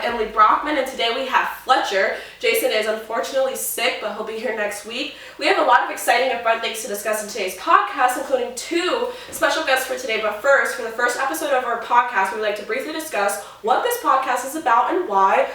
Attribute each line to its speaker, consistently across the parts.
Speaker 1: have Emily Brockman, and today we have Fletcher. Jason is unfortunately sick, but he'll be here next week. We have a lot of exciting and fun things to discuss in today's podcast, including two special guests for today. But first, for the first episode of our podcast, we would like to briefly discuss what this podcast is about and why.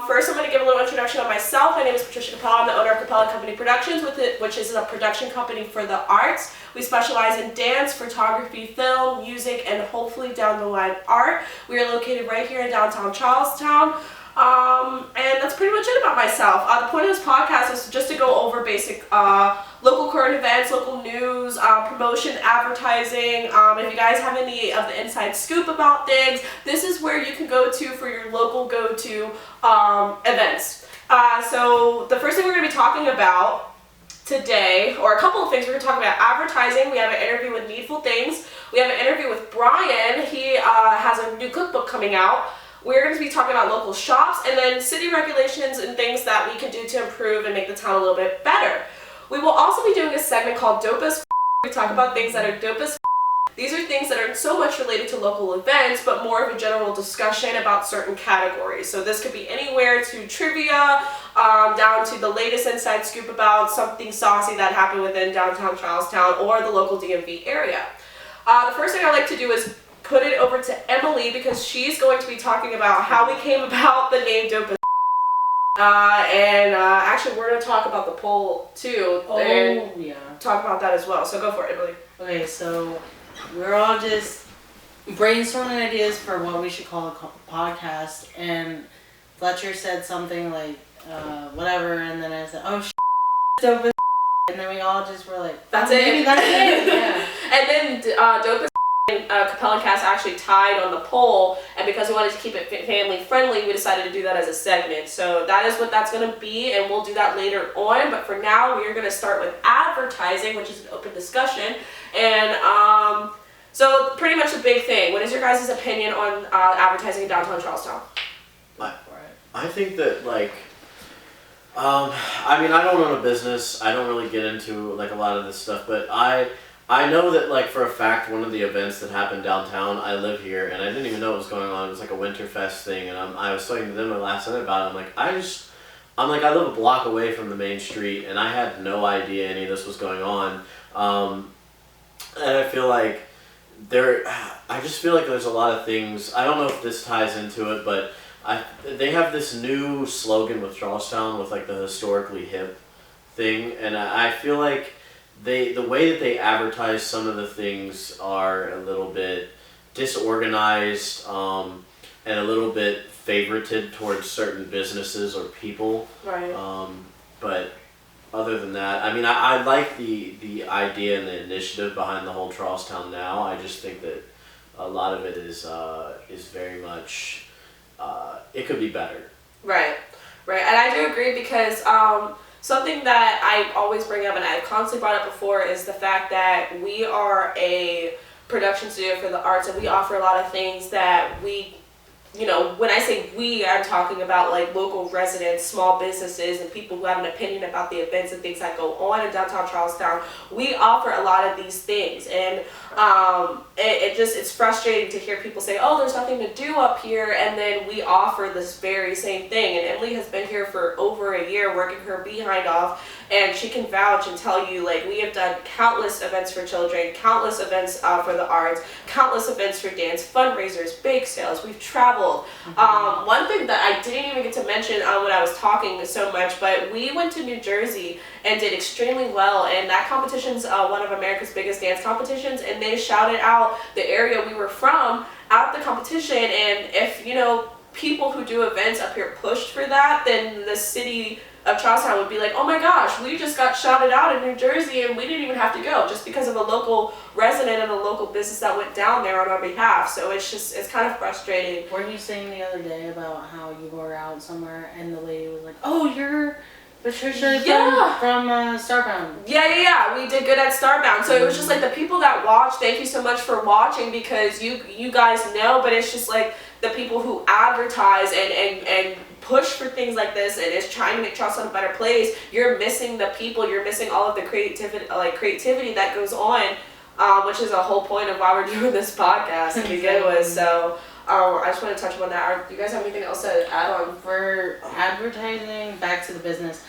Speaker 1: First, I'm going to give a little introduction of myself. My name is Patricia Capel. I'm the owner of Capel Company Productions, which is a production company for the arts. We specialize in dance, photography, film, music, and hopefully down the line art. We are located right here in downtown Charlestown. And that's pretty much it about myself. The point of this podcast is just to go over basic local current events, local news, promotion, advertising. If you guys have any of the inside scoop about things, this is where you can go to for your local go-to events. So the first thing we're going to be talking about today, or a couple of things, we're going to talk about advertising. We have an interview with Needful Things. We have an interview with Brian. He has a new cookbook coming out. We're going to be talking about local shops and then city regulations and things that we can do to improve and make the town a little bit better. We will also be doing a segment called Dope as F***. We talk about things that are dope as F***. These are things that aren't so much related to local events, but more of a general discussion about certain categories. So this could be anywhere to trivia, down to the latest inside scoop about something saucy that happened within downtown Charlestown or the local DMV area. The first thing I'd like to do is put it over to Emily because she's going to be talking about how we came about the name Dope as actually we're going to talk about the poll too and talk about that as well. So go for it, Emily.
Speaker 2: Okay, so we're all just brainstorming ideas for what we should call a podcast, and Fletcher said something like whatever, and then I said, oh Dope as and then we all just were like,
Speaker 1: that's it.
Speaker 2: Maybe that's it. Yeah.
Speaker 1: And then Dope as and Capel and Cass actually tied on the poll, and because we wanted to keep it family friendly, we decided to do that as a segment. So that is what that's going to be, and we'll do that later on. But for now, we are going to start with advertising, which is an open discussion. And so pretty much a big thing. What is your guys' opinion on advertising in downtown Charlestown?
Speaker 3: I think that, like, I mean, I don't own a business. I don't really get into, like, a lot of this stuff, but I know that, like, for a fact, one of the events that happened downtown, I live here, and I didn't even know what was going on. It was like a Winterfest thing, and I was talking to them last night about it. I live a block away from the main street, and I had no idea any of this was going on. And I feel like I just feel like there's a lot of things. I don't know if this ties into it, but they have this new slogan with Charlestown with, like, the historically hip thing, and I feel like the way that they advertise some of the things are a little bit disorganized and a little bit favorited towards certain businesses or people.
Speaker 1: Right.
Speaker 3: But other than that, I mean, I like the idea and the initiative behind the whole Charlestown Now. I just think that a lot of it is very much it could be better. Right.
Speaker 1: And I do agree because something that I always bring up, and I've constantly brought up before, is the fact that we are a production studio for the arts, and we offer a lot of things that we, when I say we, I'm talking about, like, local residents, small businesses, and people who have an opinion about the events and things that go on in downtown Charlestown. We offer a lot of these things, and it's frustrating to hear people say, oh, there's nothing to do up here, and then we offer this very same thing. And Emily has been here for over a year working her behind off, and she can vouch and tell you, like, we have done countless events for children, countless events for the arts, countless events for dance, fundraisers, bake sales. We've traveled. Mm-hmm. One thing that I didn't even get to mention when I was talking so much, but we went to New Jersey and did extremely well, and that competition's one of America's biggest dance competitions, and they shouted out the area we were from at the competition. And if people who do events up here pushed for that, then the city of Charlestown would be like, oh my gosh, we just got shouted out in New Jersey and we didn't even have to go, just because of a local resident and a local business that went down there on our behalf. So it's kind of frustrating.
Speaker 2: Weren't you saying the other day about how you were out somewhere and the lady was like, oh, you're Patricia from Starbound?
Speaker 1: Yeah, we did good at Starbound. So it was just like the people that watched, thank you so much for watching, because you guys know, but it's just like the people who advertise and push for things like this and is trying to make Charlestown a better place. You're missing the people. You're missing all of the creativity that goes on, which is a whole point of why we're doing this podcast to begin with. So I just want to touch on that. Do you guys have anything else to add on?
Speaker 2: For advertising, back to the business.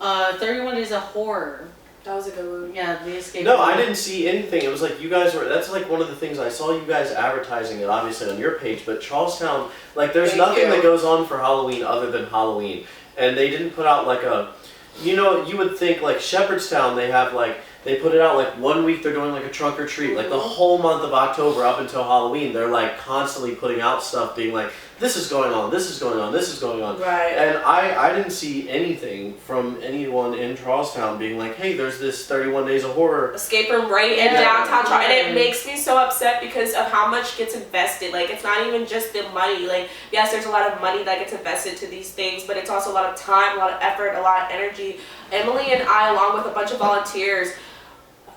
Speaker 2: 31 Days of Horror.
Speaker 1: That was a good one.
Speaker 2: Yeah, the escape.
Speaker 3: No, I didn't see anything. It was like you guys were. That's like one of the things I saw you guys advertising it, obviously on your page. But Charlestown, like, there's nothing that goes on for Halloween other than Halloween, and they didn't put out like a. You know, you would think like Shepherdstown, they have like. They put it out like 1 week they're doing like a trunk or treat. Like the whole month of October up until Halloween, they're like constantly putting out stuff being like, this is going on, this is going on, this is going on.
Speaker 1: Right.
Speaker 3: And I didn't see anything from anyone in Charlestown being like, hey, there's this 31 Days of Horror.
Speaker 1: Escape room right in downtown Charlestown. And it makes me so upset because of how much gets invested. Like, it's not even just the money. Like, yes, there's a lot of money that gets invested to these things, but it's also a lot of time, a lot of effort, a lot of energy. Emily and I, along with a bunch of volunteers,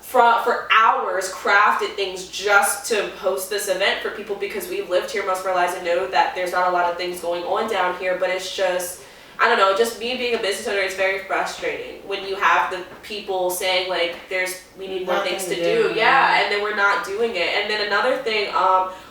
Speaker 1: for hours crafted things just to host this event for people because we've lived here most of our lives and know that there's not a lot of things going on down here, but it's just, I don't know, just me being a business owner, it's very frustrating when you have the people saying like, we need more things to do. Yeah, and then we're not doing it. And then another thing,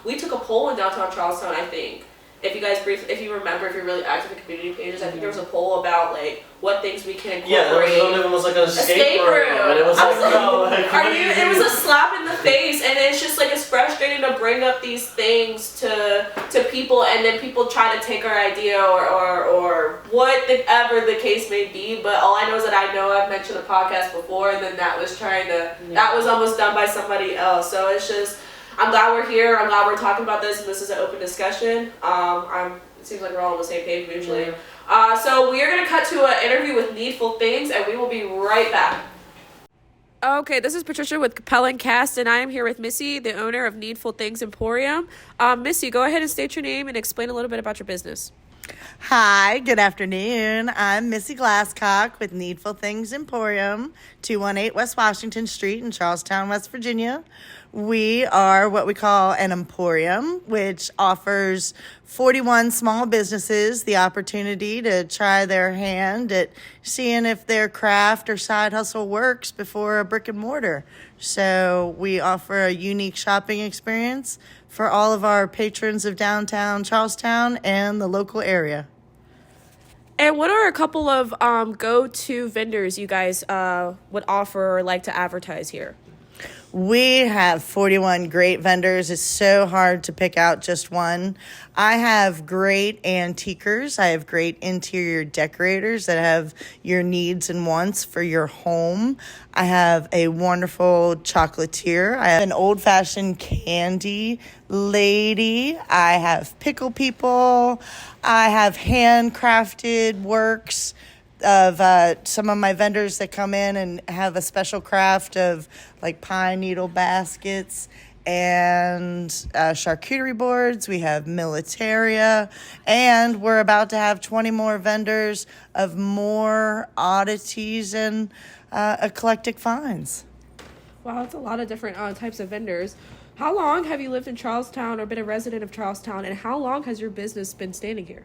Speaker 1: we took a poll in downtown Charlestown, I think. If you guys if you remember, if you're really active in community pages, I think there was a poll about like what things we can incorporate.
Speaker 3: Yeah, one of them was like an escape room, and it was like, no, like,
Speaker 1: it was a slap in the face, and it's just like it's frustrating to bring up these things to people, and then people try to take our idea or whatever the case may be. But all I know is that I've mentioned the podcast before, and then that was that was almost done by somebody else. So it's just. I'm glad we're here. I'm glad we're talking about this, and this is an open discussion. It seems like we're all on the same page usually. So we are going to cut to an interview with Needful Things, and we will be right back. Okay, this is Patricia with Capel and Cast, and I am here with Missy, the owner of Needful Things Emporium. Missy, go ahead and state your name and explain a little bit about your business.
Speaker 4: Hi, good afternoon. I'm Missy Glasscock with Needful Things Emporium, 218 West Washington Street in Charlestown, West Virginia. We are what we call an emporium, which offers 41 small businesses the opportunity to try their hand at seeing if their craft or side hustle works before a brick and mortar. So we offer a unique shopping experience for all of our patrons of downtown Charlestown and the local area.
Speaker 1: And what are a couple of go-to vendors you guys would offer or like to advertise here?
Speaker 4: We have 41 great vendors. It's so hard to pick out just one. I have great antiquers. I have great interior decorators that have your needs and wants for your home. I have a wonderful chocolatier. I have an old-fashioned candy lady. I have pickle people. I have handcrafted works of some of my vendors that come in and have a special craft of like pine needle baskets and charcuterie boards. We have militaria, and we're about to have 20 more vendors of more oddities and eclectic finds.
Speaker 1: Wow, that's a lot of different types of vendors. How long have you lived in Charlestown or been a resident of Charlestown, and how long has your business been standing here?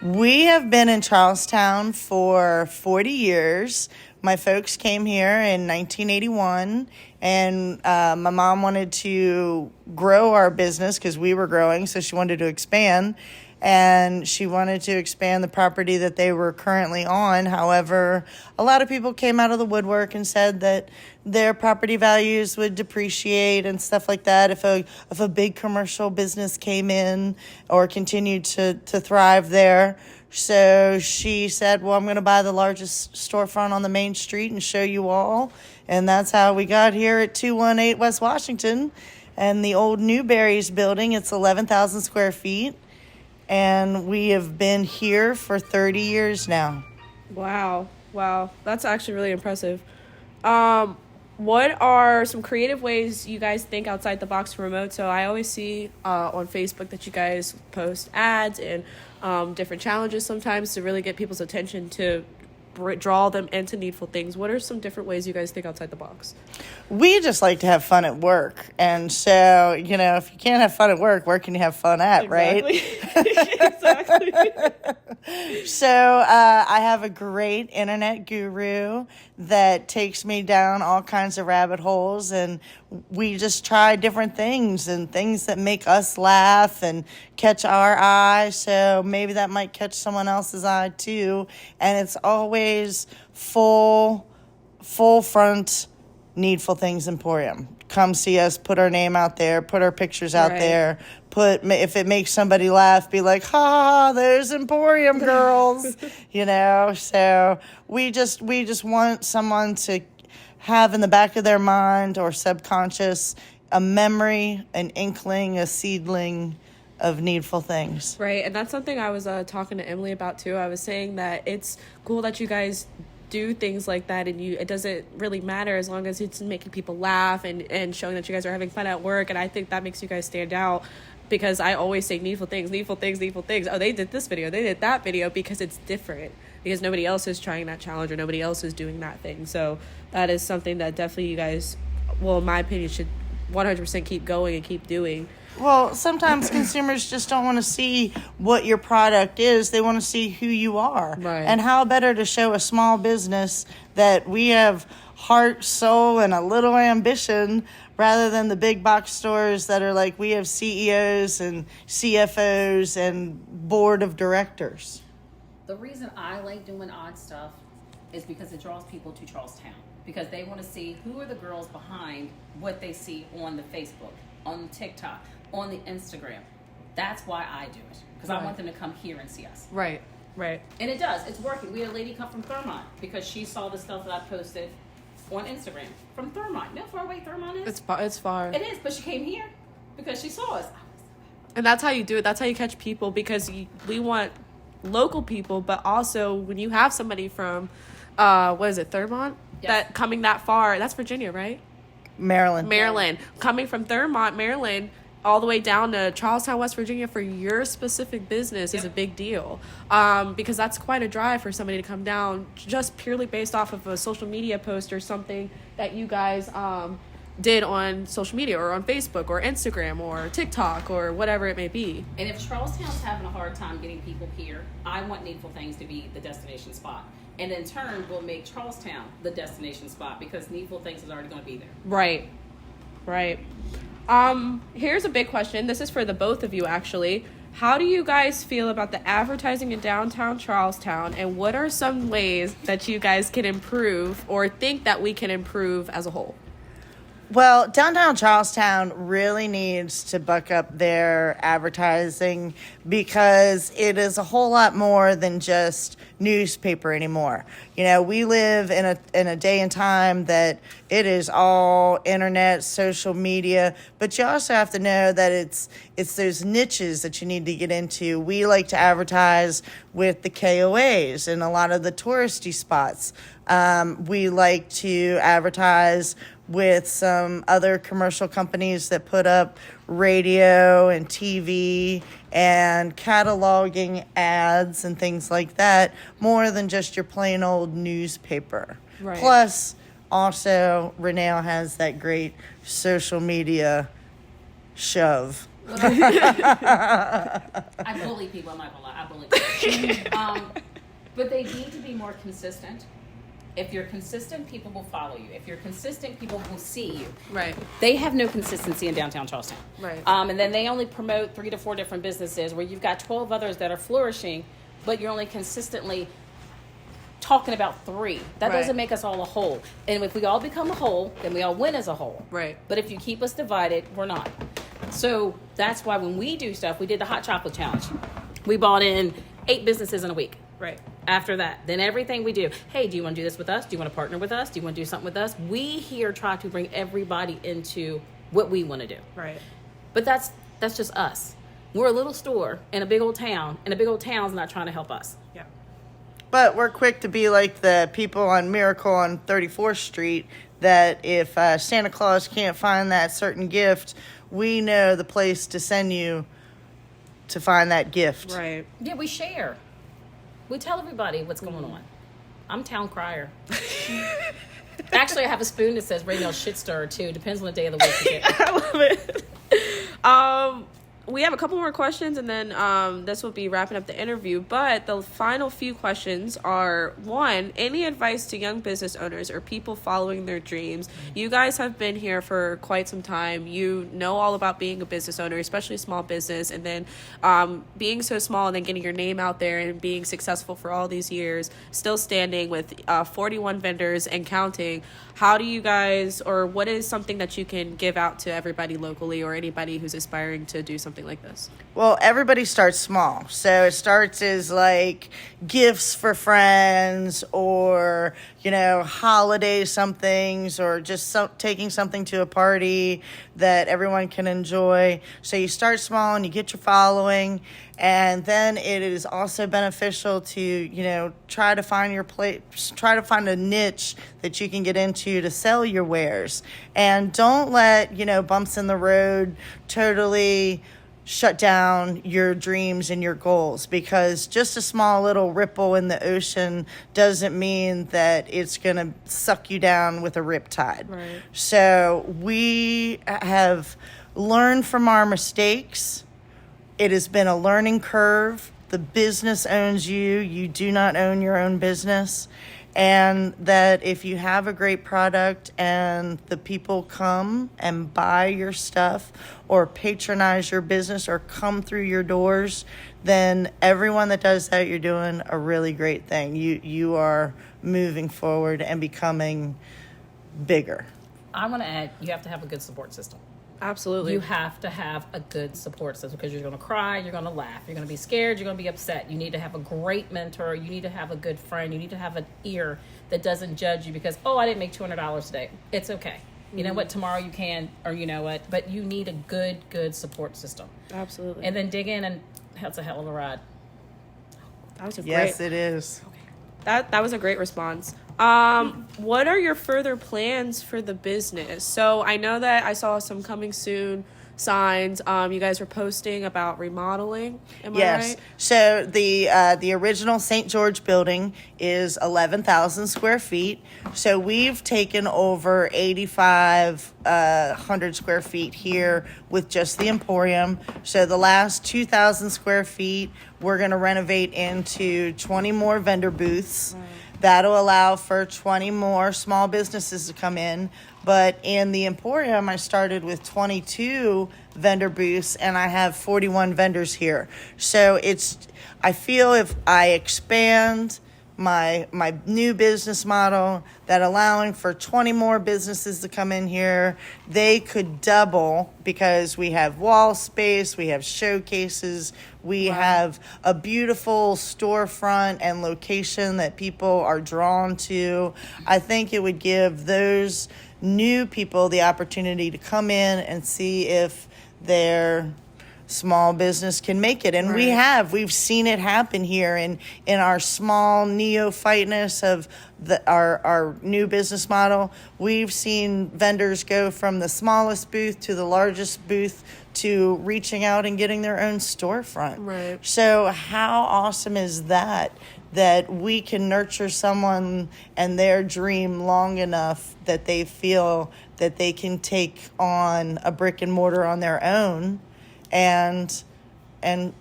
Speaker 4: We have been in Charlestown for 40 years. My folks came here in 1981, and my mom wanted to grow our business because we were growing, so she wanted to expand, and she wanted to expand the property that they were currently on. However, a lot of people came out of the woodwork and said that their property values would depreciate and stuff like that if a big commercial business came in or continued to thrive there. So she said, well, I'm going to buy the largest storefront on the main street and show you all. And that's how we got here at 218 West Washington and the old Newberry's building. It's 11,000 square feet. And we have been here for 30 years now.
Speaker 1: Wow. That's actually really impressive. What are some creative ways you guys think outside the box to promote? So I always see on Facebook that you guys post ads and different challenges sometimes to really get people's attention to draw them into Needful Things. What are some different ways you guys think outside the box?
Speaker 4: We just like to have fun at work. And so, if you can't have fun at work, where can you have fun at,
Speaker 1: exactly.
Speaker 4: Right?
Speaker 1: Exactly.
Speaker 4: So I have a great internet guru that takes me down all kinds of rabbit holes. And we just try different things and things that make us laugh and catch our eye. So maybe that might catch someone else's eye too. And it's always full front Needful Things Emporium. Come see us, put our name out there, put our pictures out there, if it makes somebody laugh, be like, ha, there's Emporium girls, so we just want someone to have in the back of their mind or subconscious a memory, an inkling, a seedling of Needful Things.
Speaker 1: Right, and that's something I was talking to Emily about too. I was saying that it's cool that you guys do things like that, and it doesn't really matter as long as it's making people laugh and showing that you guys are having fun at work. And I think that makes you guys stand out, because I always say Needful Things. Oh, they did this video, they did that video, because it's different, because nobody else is trying that challenge or nobody else is doing that thing. So that is something that definitely you guys, well, in my opinion, should 100% keep going and keep doing.
Speaker 4: Well, sometimes consumers just don't want to see what your product is. They want to see who you are.
Speaker 1: Right.
Speaker 4: And how better to show a small business that we have heart, soul, and a little ambition, rather than the big box stores that are like, we have CEOs and CFOs and board of directors.
Speaker 5: The reason I like doing odd stuff is because it draws people to Charlestown, because they want to see who are the girls behind what they see on the Facebook, on TikTok, on the Instagram. That's why I do it, because I want them to come here and see us.
Speaker 1: Right.
Speaker 5: And it does. It's working. We had a lady come from Thurmont because she saw the stuff that I posted on Instagram from Thurmont. You know how far away Thurmont is?
Speaker 1: It's far.
Speaker 5: It is, but she came here because she saw us.
Speaker 1: And that's how you do it. That's how you catch people, because we want local people, but also when you have somebody from, what is it, Thurmont?
Speaker 5: Yes.
Speaker 1: That coming that far, that's Virginia, right?
Speaker 4: Maryland.
Speaker 1: Coming from Thurmont, Maryland, all the way down to Charlestown, West Virginia for your specific business is a big deal. Because that's quite a drive for somebody to come down just purely based off of a social media post or something that you guys did on social media or on Facebook or Instagram or TikTok or whatever it may be.
Speaker 5: And if Charlestown's having a hard time getting people here, I want Needful Things to be the destination spot. And in turn, we'll make Charlestown the destination spot, because Needful Things is already going to be there.
Speaker 1: Right. Here's a big question. This is for the both of you, actually. How do you guys feel about the advertising in downtown Charlestown, and what are some ways that you guys can improve or think that we can improve as a whole?
Speaker 4: Well, downtown Charlestown really needs to buck up their advertising, because it is a whole lot more than just newspaper anymore. We live in a day and time that it is all internet, social media, but you also have to know that it's those niches that you need to get into. We like to advertise with the KOAs and a lot of the touristy spots. We like to advertise with some other commercial companies that put up radio and TV and cataloging ads and things like that, more than just your plain old newspaper.
Speaker 1: Right.
Speaker 4: Plus, also, Renee has that great social media shove.
Speaker 5: I bully people. I'm not gonna lie. I bully people. But they need to be more consistent. If you're consistent, people will follow you. If you're consistent, people will see you.
Speaker 1: Right.
Speaker 5: They have no consistency in downtown Charlestown.
Speaker 1: Right.
Speaker 5: And then they only promote 3 to 4 different businesses, where you've got 12 others that are flourishing, but you're only consistently talking about 3. That
Speaker 1: Right.
Speaker 5: doesn't make us all a whole. And if we all become a whole, then we all win as a whole.
Speaker 1: Right.
Speaker 5: But if you keep us divided, we're not. So that's why when we do stuff, we did the hot chocolate challenge. We bought in 8 businesses in a week.
Speaker 1: Right.
Speaker 5: After that, then everything we do, hey, do you want to do this with us? Do you want to partner with us? Do you want to do something with us? We here try to bring everybody into what we want to do.
Speaker 1: Right.
Speaker 5: But that's just us. We're a little store in a big old town, and a big old town's not trying to help us.
Speaker 1: Yeah.
Speaker 4: But we're quick to be like the people on Miracle on 34th Street, that if Santa Claus can't find that certain gift, we know the place to send you to find that gift.
Speaker 1: Right.
Speaker 5: Yeah, we share. We tell everybody what's going on. I'm town crier. Actually, I have a spoon that says Raynell's shit stirrer too. Depends on the day of the week you get.
Speaker 1: I love it. we have a couple more questions, and then this will be wrapping up the interview. But the final few questions are, one, any advice to young business owners or people following their dreams? You guys have been here for quite some time. You know all about being a business owner, especially a small business, and then being so small and then getting your name out there and being successful for all these years, still standing with 41 vendors and counting. How do you guys, or what is something that you can give out to everybody locally or anybody who's aspiring to do something like this?
Speaker 4: Well, everybody starts small. So it starts as like gifts for friends or, holiday somethings or just taking something to a party that everyone can enjoy. So you start small and you get your following. And then it is also beneficial to, try to find your place, try to find a niche that you can get into to sell your wares. And don't let, bumps in the road totally shut down your dreams and your goals, because just a small little ripple in the ocean doesn't mean that it's going to suck you down with a riptide.
Speaker 1: Right.
Speaker 4: So we have learned from our mistakes. It has been a learning curve. The business owns you. You do not own your own business. And that if you have a great product and the people come and buy your stuff or patronize your business or come through your doors, then everyone that does that, you're doing a really great thing. You are moving forward and becoming bigger.
Speaker 5: I want to add, you have to have a good support system.
Speaker 1: Absolutely.
Speaker 5: You have to have a good support system, because you're going to cry, you're going to laugh, you're going to be scared, you're going to be upset. You need to have a great mentor. You need to have a good friend. You need to have an ear that doesn't judge you because, I didn't make $200 today. It's okay. You know what? Tomorrow you can, or you know what? But you need a good support system.
Speaker 1: Absolutely.
Speaker 5: And then dig in, and that's a hell of a ride.
Speaker 1: That was a
Speaker 4: Yes, it is.
Speaker 1: That was a great response. What are your further plans for the business? So I know that I saw some coming soon signs. You guys were posting about remodeling. Am I right?
Speaker 4: So the original St. George building is 11,000 square feet. So we've taken over 8,500 square feet here with just the Emporium. So the last 2,000 square feet, we're going to renovate into 20 more vendor booths. That'll allow for 20 more small businesses to come in. But in the Emporium, I started with 22 vendor booths, and I have 41 vendors here. So I feel if I expand my new business model, that allowing for 20 more businesses to come in here, they could double, because we have wall space, we have showcases, we have a beautiful storefront and location that people are drawn to. I think it would give those new people the opportunity to come in and see if their small business can make it. And we've seen it happen here in our small neophyteness of our new business model. We've seen vendors go from the smallest booth to the largest booth to reaching out and getting their own storefront.
Speaker 1: Right.
Speaker 4: So how awesome is that we can nurture someone and their dream long enough that they feel that they can take on a brick and mortar on their own and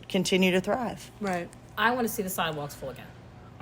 Speaker 4: continue to thrive.
Speaker 1: Right.
Speaker 5: I want to see the sidewalks full again.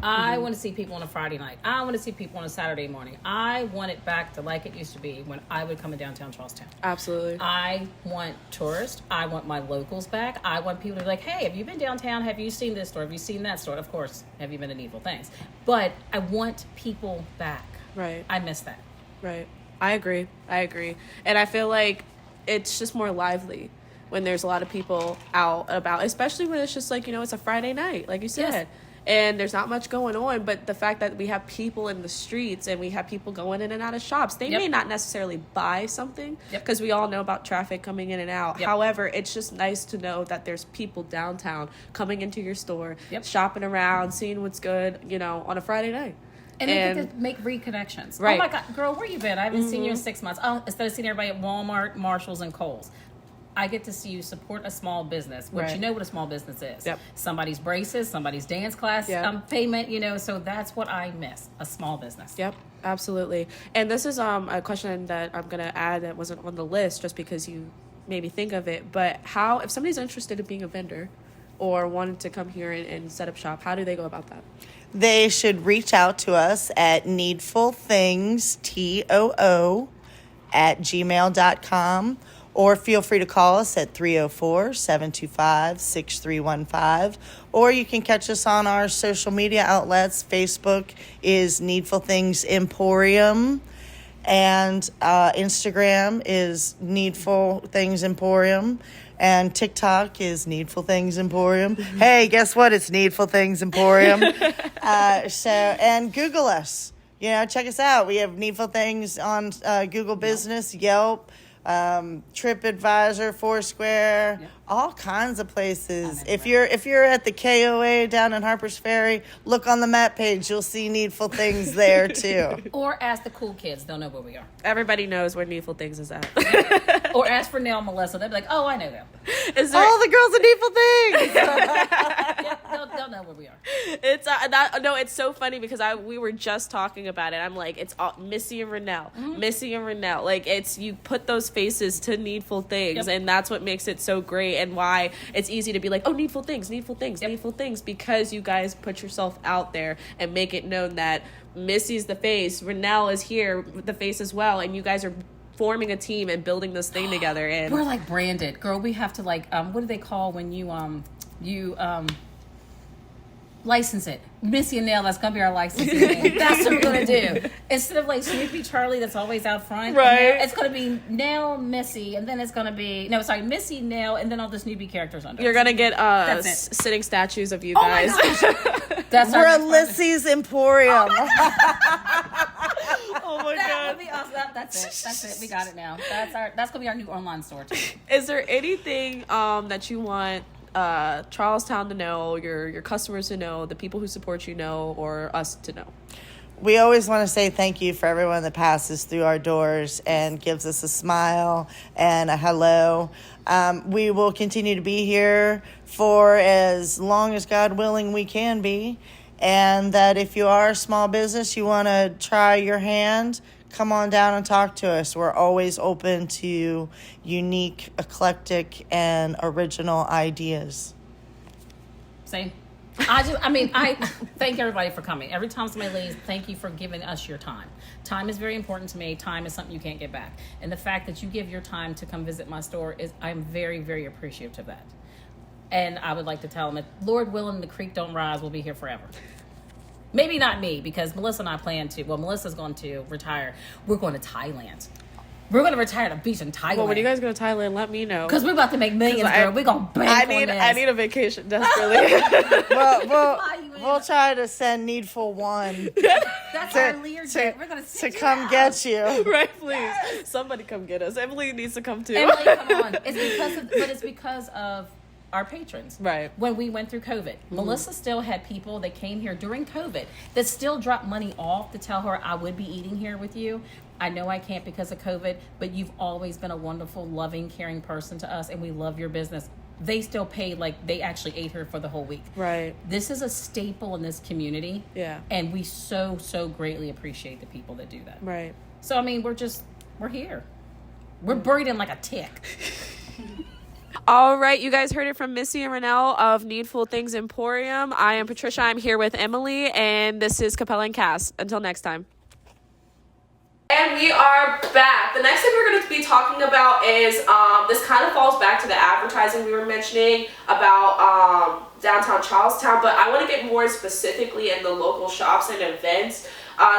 Speaker 5: I want to see people on a Friday night. I want to see people on a Saturday morning. I want it back to like it used to be when I would come in downtown Charlestown.
Speaker 1: Absolutely.
Speaker 5: I want tourists. I want my locals back. I want people to be like, hey, have you been downtown? Have you seen this store? Have you seen that store? Of course, have you been to Needful Things? But I want people back.
Speaker 1: Right.
Speaker 5: I miss that.
Speaker 1: Right. I agree. And I feel like it's just more lively when there's a lot of people out about, especially when it's just like, it's a Friday night, like you said.
Speaker 5: Yes.
Speaker 1: And there's not much going on, but the fact that we have people in the streets and we have people going in and out of shops, they may not necessarily buy something, because we all know about traffic coming in and out. However, it's just nice to know that there's people downtown coming into your store, shopping around, seeing what's good, on a Friday night.
Speaker 5: And they get to make reconnections.
Speaker 1: Right.
Speaker 5: Oh my God, girl, where you been? I haven't seen you in 6 months. Oh, instead of seeing everybody at Walmart, Marshalls, and Kohl's, I get to see you support a small business, which you know what a small business is. Somebody's braces, somebody's dance class payment, so that's what I miss, a small business.
Speaker 1: Yep, absolutely. And this is a question that I'm going to add that wasn't on the list just because you made me think of it. But if somebody's interested in being a vendor or wanted to come here and set up shop, how do they go about that?
Speaker 4: They should reach out to us at needfulthingstoo@gmail.com, or feel free to call us at 304-725-6315, or you can catch us on our social media outlets. Facebook is Needful Things Emporium, and Instagram is Needful Things Emporium, and TikTok is Needful Things Emporium. Hey, guess what? It's Needful Things Emporium. And Google us. Check us out. We have Needful Things on Google Business, Yelp, TripAdvisor, Foursquare, all kinds of places. If you're at the KOA down in Harper's Ferry, look on the map page. You'll see Needful Things there too.
Speaker 5: Or ask the cool kids. They'll know where we are.
Speaker 1: Everybody knows where Needful Things is at.
Speaker 5: Or ask for Nell and Melissa. They'll be like, oh, I know them.
Speaker 4: All the girls at Needful Things.
Speaker 5: They'll know where we are.
Speaker 1: It's so funny because we were just talking about it. I'm like, it's all Missy and Renelle, Missy and Renelle. Like, it's, you put those faces to Needful Things, and that's what makes it so great, and why it's easy to be like, oh, Needful Things, Needful Things, Needful Things, because you guys put yourself out there and make it known that Missy's the face, Renelle is here, the face as well, and you guys are forming a team and building this thing together. And
Speaker 5: we're like branded, girl. We have to what do they call when you license it? Missy and Nell, that's gonna be our licensing name. That's what we're gonna do. Instead of like Snoopy Charlie that's always out front,
Speaker 1: right?
Speaker 5: It's gonna be Nell, Missy, and then it's gonna be Missy, Nell, and then all the Snoopy characters under.
Speaker 1: You're gonna get sitting statues of you guys.
Speaker 5: That's
Speaker 4: we're Lissy's Emporium.
Speaker 5: Oh my god! Be awesome. That's it. We got it now. That's gonna be our new online store too.
Speaker 1: Is there anything that you want Charlestown to know, your customers to know, the people who support you know, or us to know?
Speaker 4: We always want to say thank you for everyone that passes through our doors and gives us a smile and a hello. We will continue to be here for as long as God willing we can be. And that if you are a small business, you want to try your hand, come on down and talk to us. We're always open to unique, eclectic, and original ideas.
Speaker 5: Same. I thank everybody for coming. Every time somebody leaves, thank you for giving us your time. Time is very important to me. Time is something you can't get back. And the fact that you give your time to come visit my store I'm very, very appreciative of that. And I would like to tell them, if Lord willing, the creek don't rise, we'll be here forever. Maybe not me, because Melissa and I plan to. Well, Melissa's going to retire. We're going to Thailand. We're going to retire at a beach in Thailand.
Speaker 1: Well, when you guys go to Thailand, let me know.
Speaker 5: Because we're about to make millions, girl. We're going to bank on this.
Speaker 1: I need a vacation desperately.
Speaker 4: We'll try to send Needful One.
Speaker 5: That's our Learjet. We're going
Speaker 4: to come get you.
Speaker 1: Right, please. Yes. Somebody come get us. Emily needs to come too.
Speaker 5: Emily, come on. It's because of our patrons.
Speaker 1: Right.
Speaker 5: When we went through COVID, Melissa still had people that came here during COVID that still dropped money off to tell her, I would be eating here with you. I know I can't because of COVID, but you've always been a wonderful, loving, caring person to us, and we love your business. They still paid like they actually ate her for the whole week.
Speaker 1: Right.
Speaker 5: This is a staple in this community.
Speaker 1: Yeah. And
Speaker 5: we so greatly appreciate the people that do that.
Speaker 1: Right.
Speaker 5: So, I mean, we're here. We're buried in like a tick.
Speaker 1: All right, you guys heard it from Missy and Renelle of Needful Things Emporium. I am Patricia. I'm here with Emily, and this is Capel and Cass. Until next time. And we are back. The next thing we're going to be talking about is this kind of falls back to the advertising we were mentioning about downtown Charlestown, but I want to get more specifically in the local shops and events.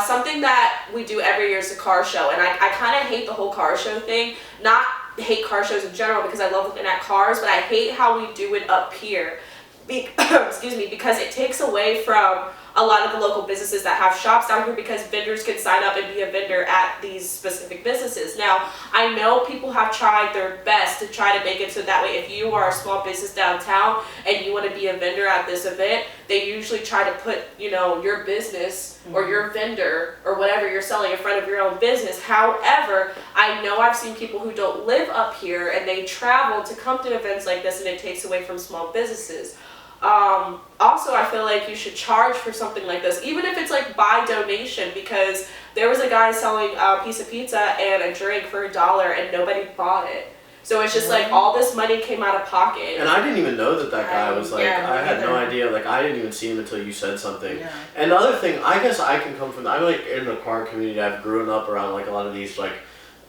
Speaker 1: Something that we do every year is the car show, and I kind of hate the whole car show thing. Not hate car shows in general because I love looking at cars, but I hate how we do it up here. Excuse me, because it takes away from a lot of the local businesses that have shops down here, because vendors can sign up and be a vendor at these specific businesses. Now, I know people have tried their best to try to make it so that way if you are a small business downtown and you want to be a vendor at this event, they usually try to put, your business or your vendor or whatever you're selling in front of your own business. However, I know I've seen people who don't live up here and they travel to come to events like this, and it takes away from small businesses. Also, I feel like you should charge for something like this, even if it's like by donation, because there was a guy selling a piece of pizza and a drink for $1 and nobody bought it. So it's just like all this money came out of pocket.
Speaker 3: And I didn't even know that guy was like,
Speaker 2: Yeah,
Speaker 3: I had no
Speaker 2: either.
Speaker 3: idea, like I didn't even see him until you said something.
Speaker 2: Yeah.
Speaker 3: And the other thing, I guess I can come from, I'm like in the car community, I've grown up around like a lot of these like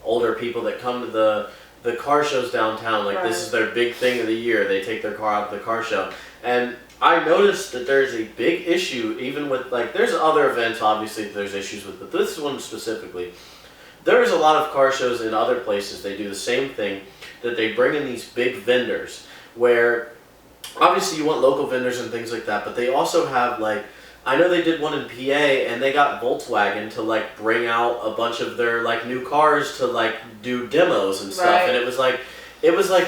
Speaker 3: older people that come to the car shows downtown, like this is their big thing of the year, they take their car out to the car show. And I noticed that there's a big issue, even with like, there's other events obviously that there's issues with, but this one specifically. There's a lot of car shows in other places, they do the same thing, that they bring in these big vendors, where obviously you want local vendors and things like that, but they also have like, I know they did one in PA and they got Volkswagen to like bring out a bunch of their like new cars to like do demos and stuff, and it was like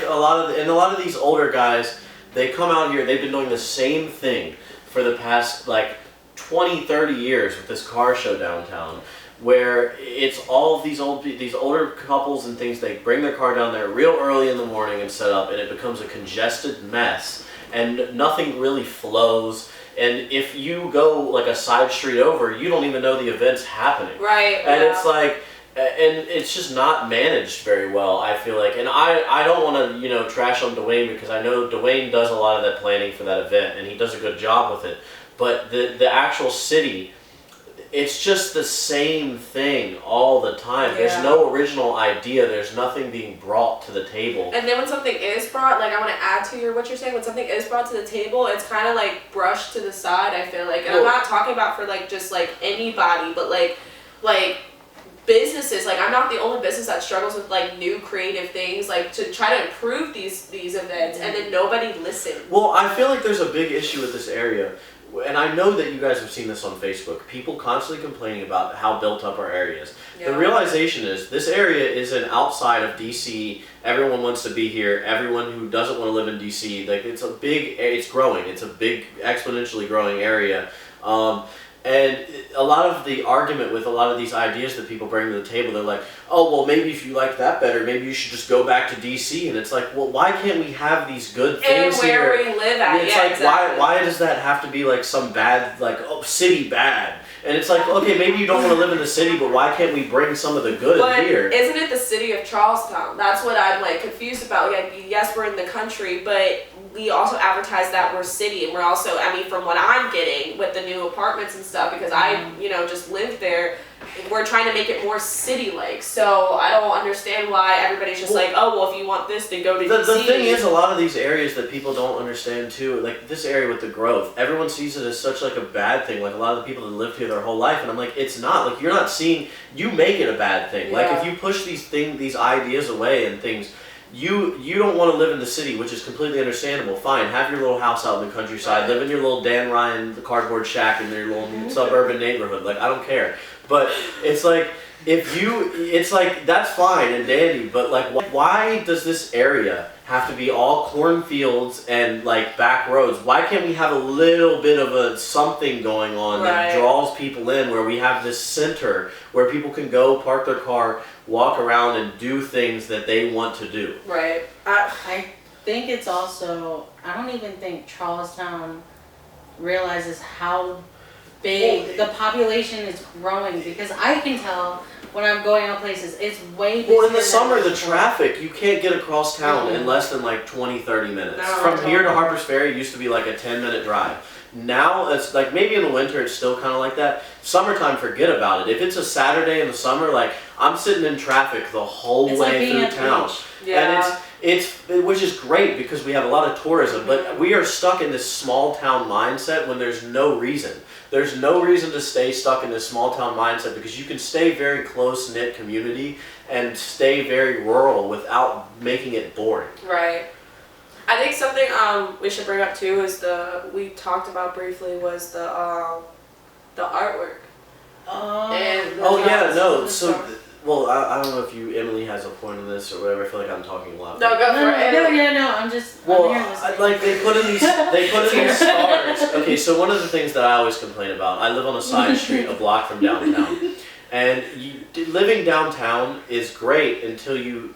Speaker 3: a lot of these older guys, they come out here, they've been doing the same thing for the past like 20, 30 years with this car show downtown, where it's all of these older couples and things, they bring their car down there real early in the morning and set up, and it becomes a congested mess, and nothing really flows, and if you go like a side street over, you don't even know the event's happening.
Speaker 1: Right.
Speaker 3: And it's like, and it's just not managed very well, I feel like. And I don't want to, trash on Dwayne, because I know Dwayne does a lot of that planning for that event, and he does a good job with it. But the actual city, it's just the same thing all the time.
Speaker 1: Yeah.
Speaker 3: There's no original idea. There's nothing being brought to the table.
Speaker 1: And then when something is brought, like I want to add to what you're saying, when something is brought to the table, it's kind of like brushed to the side, I feel like. And I'm not talking about for like just like anybody, but like businesses. Like I'm not the only business that struggles with like new creative things, like to try to improve these events, and then nobody listens.
Speaker 3: Well, I feel like there's a big issue with this area. And I know that you guys have seen this on Facebook. People constantly complaining about how built up our area is.
Speaker 1: Yeah.
Speaker 3: The realization is this area isn't outside of DC. Everyone wants to be here. Everyone who doesn't want to live in DC, like it's growing. It's a big, exponentially growing area. And a lot of the argument with a lot of these ideas that people bring to the table, they're like, oh, well, maybe if you like that better, maybe you should just go back to DC. And it's like, well, why can't we have these good things here?
Speaker 1: And where we live at,
Speaker 3: it's
Speaker 1: yeah,
Speaker 3: like,
Speaker 1: exactly.
Speaker 3: why does that have to be like some bad, like, city bad? And it's like, okay, maybe you don't want to live in the city, but why can't we bring some of the good here?
Speaker 1: Isn't it the city of Charlestown? That's what I'm like confused about. Like, yes, we're in the country, but we also advertise that we're city, and we're also, I mean, from what I'm getting with the new apartments and stuff, because I, just lived there, we're trying to make it more city-like. So I don't understand why everybody's just like, oh, well, if you want this, then go to DC.
Speaker 3: The thing is, a lot of these areas that people don't understand too, like this area with the growth, everyone sees it as such like a bad thing. Like a lot of the people that lived here their whole life, and I'm like, it's not. Like you're not seeing, you make it a bad thing.
Speaker 1: Yeah.
Speaker 3: Like if you push these ideas away and things, you don't want to live in the city, which is completely understandable. Fine, have your little house out in the countryside, live in your little Dan Ryan cardboard shack in your little suburban neighborhood. Like I don't care. But it's like, it's like, that's fine and dandy, but like, why does this area have to be all cornfields and like back roads? Why can't we have a little bit of a something going on that draws people in, where we have this center where people can go park their car, walk around and do things that they want to do?
Speaker 1: Right.
Speaker 2: I think it's also, I don't even think Charlestown realizes how big the population is growing, because I can tell when I'm going out places, it's way busier.
Speaker 3: Well, in the
Speaker 2: than
Speaker 3: summer, the
Speaker 2: before.
Speaker 3: traffic, you can't get across town in less than like 20, 30 minutes.
Speaker 1: No,
Speaker 3: From here to Harper's Ferry, it used to be like a 10-minute drive. Now, it's like, maybe in the winter, it's still kind of like that. Summertime, forget about it. If it's a Saturday in the summer, like, I'm sitting in traffic the whole
Speaker 2: It's like
Speaker 3: way
Speaker 2: being
Speaker 3: through
Speaker 2: at the
Speaker 3: town.
Speaker 2: beach.
Speaker 1: Yeah.
Speaker 3: And which is great because we have a lot of tourism, but we are stuck in this small town mindset when there's no reason. There's no reason to stay stuck in this small town mindset, because you can stay very close knit community and stay very rural without making it boring.
Speaker 1: Right. I think something we should bring up too is we talked about briefly was the artwork. Well, I don't know if Emily has a point on this or whatever. I feel like I'm talking a lot. No, go for it.
Speaker 2: I'm just.
Speaker 3: Well,
Speaker 2: I'm here listening.
Speaker 3: like they put in these stars. Okay, so one of the things that I always complain about, I live on a side street a block from downtown, and living downtown is great until you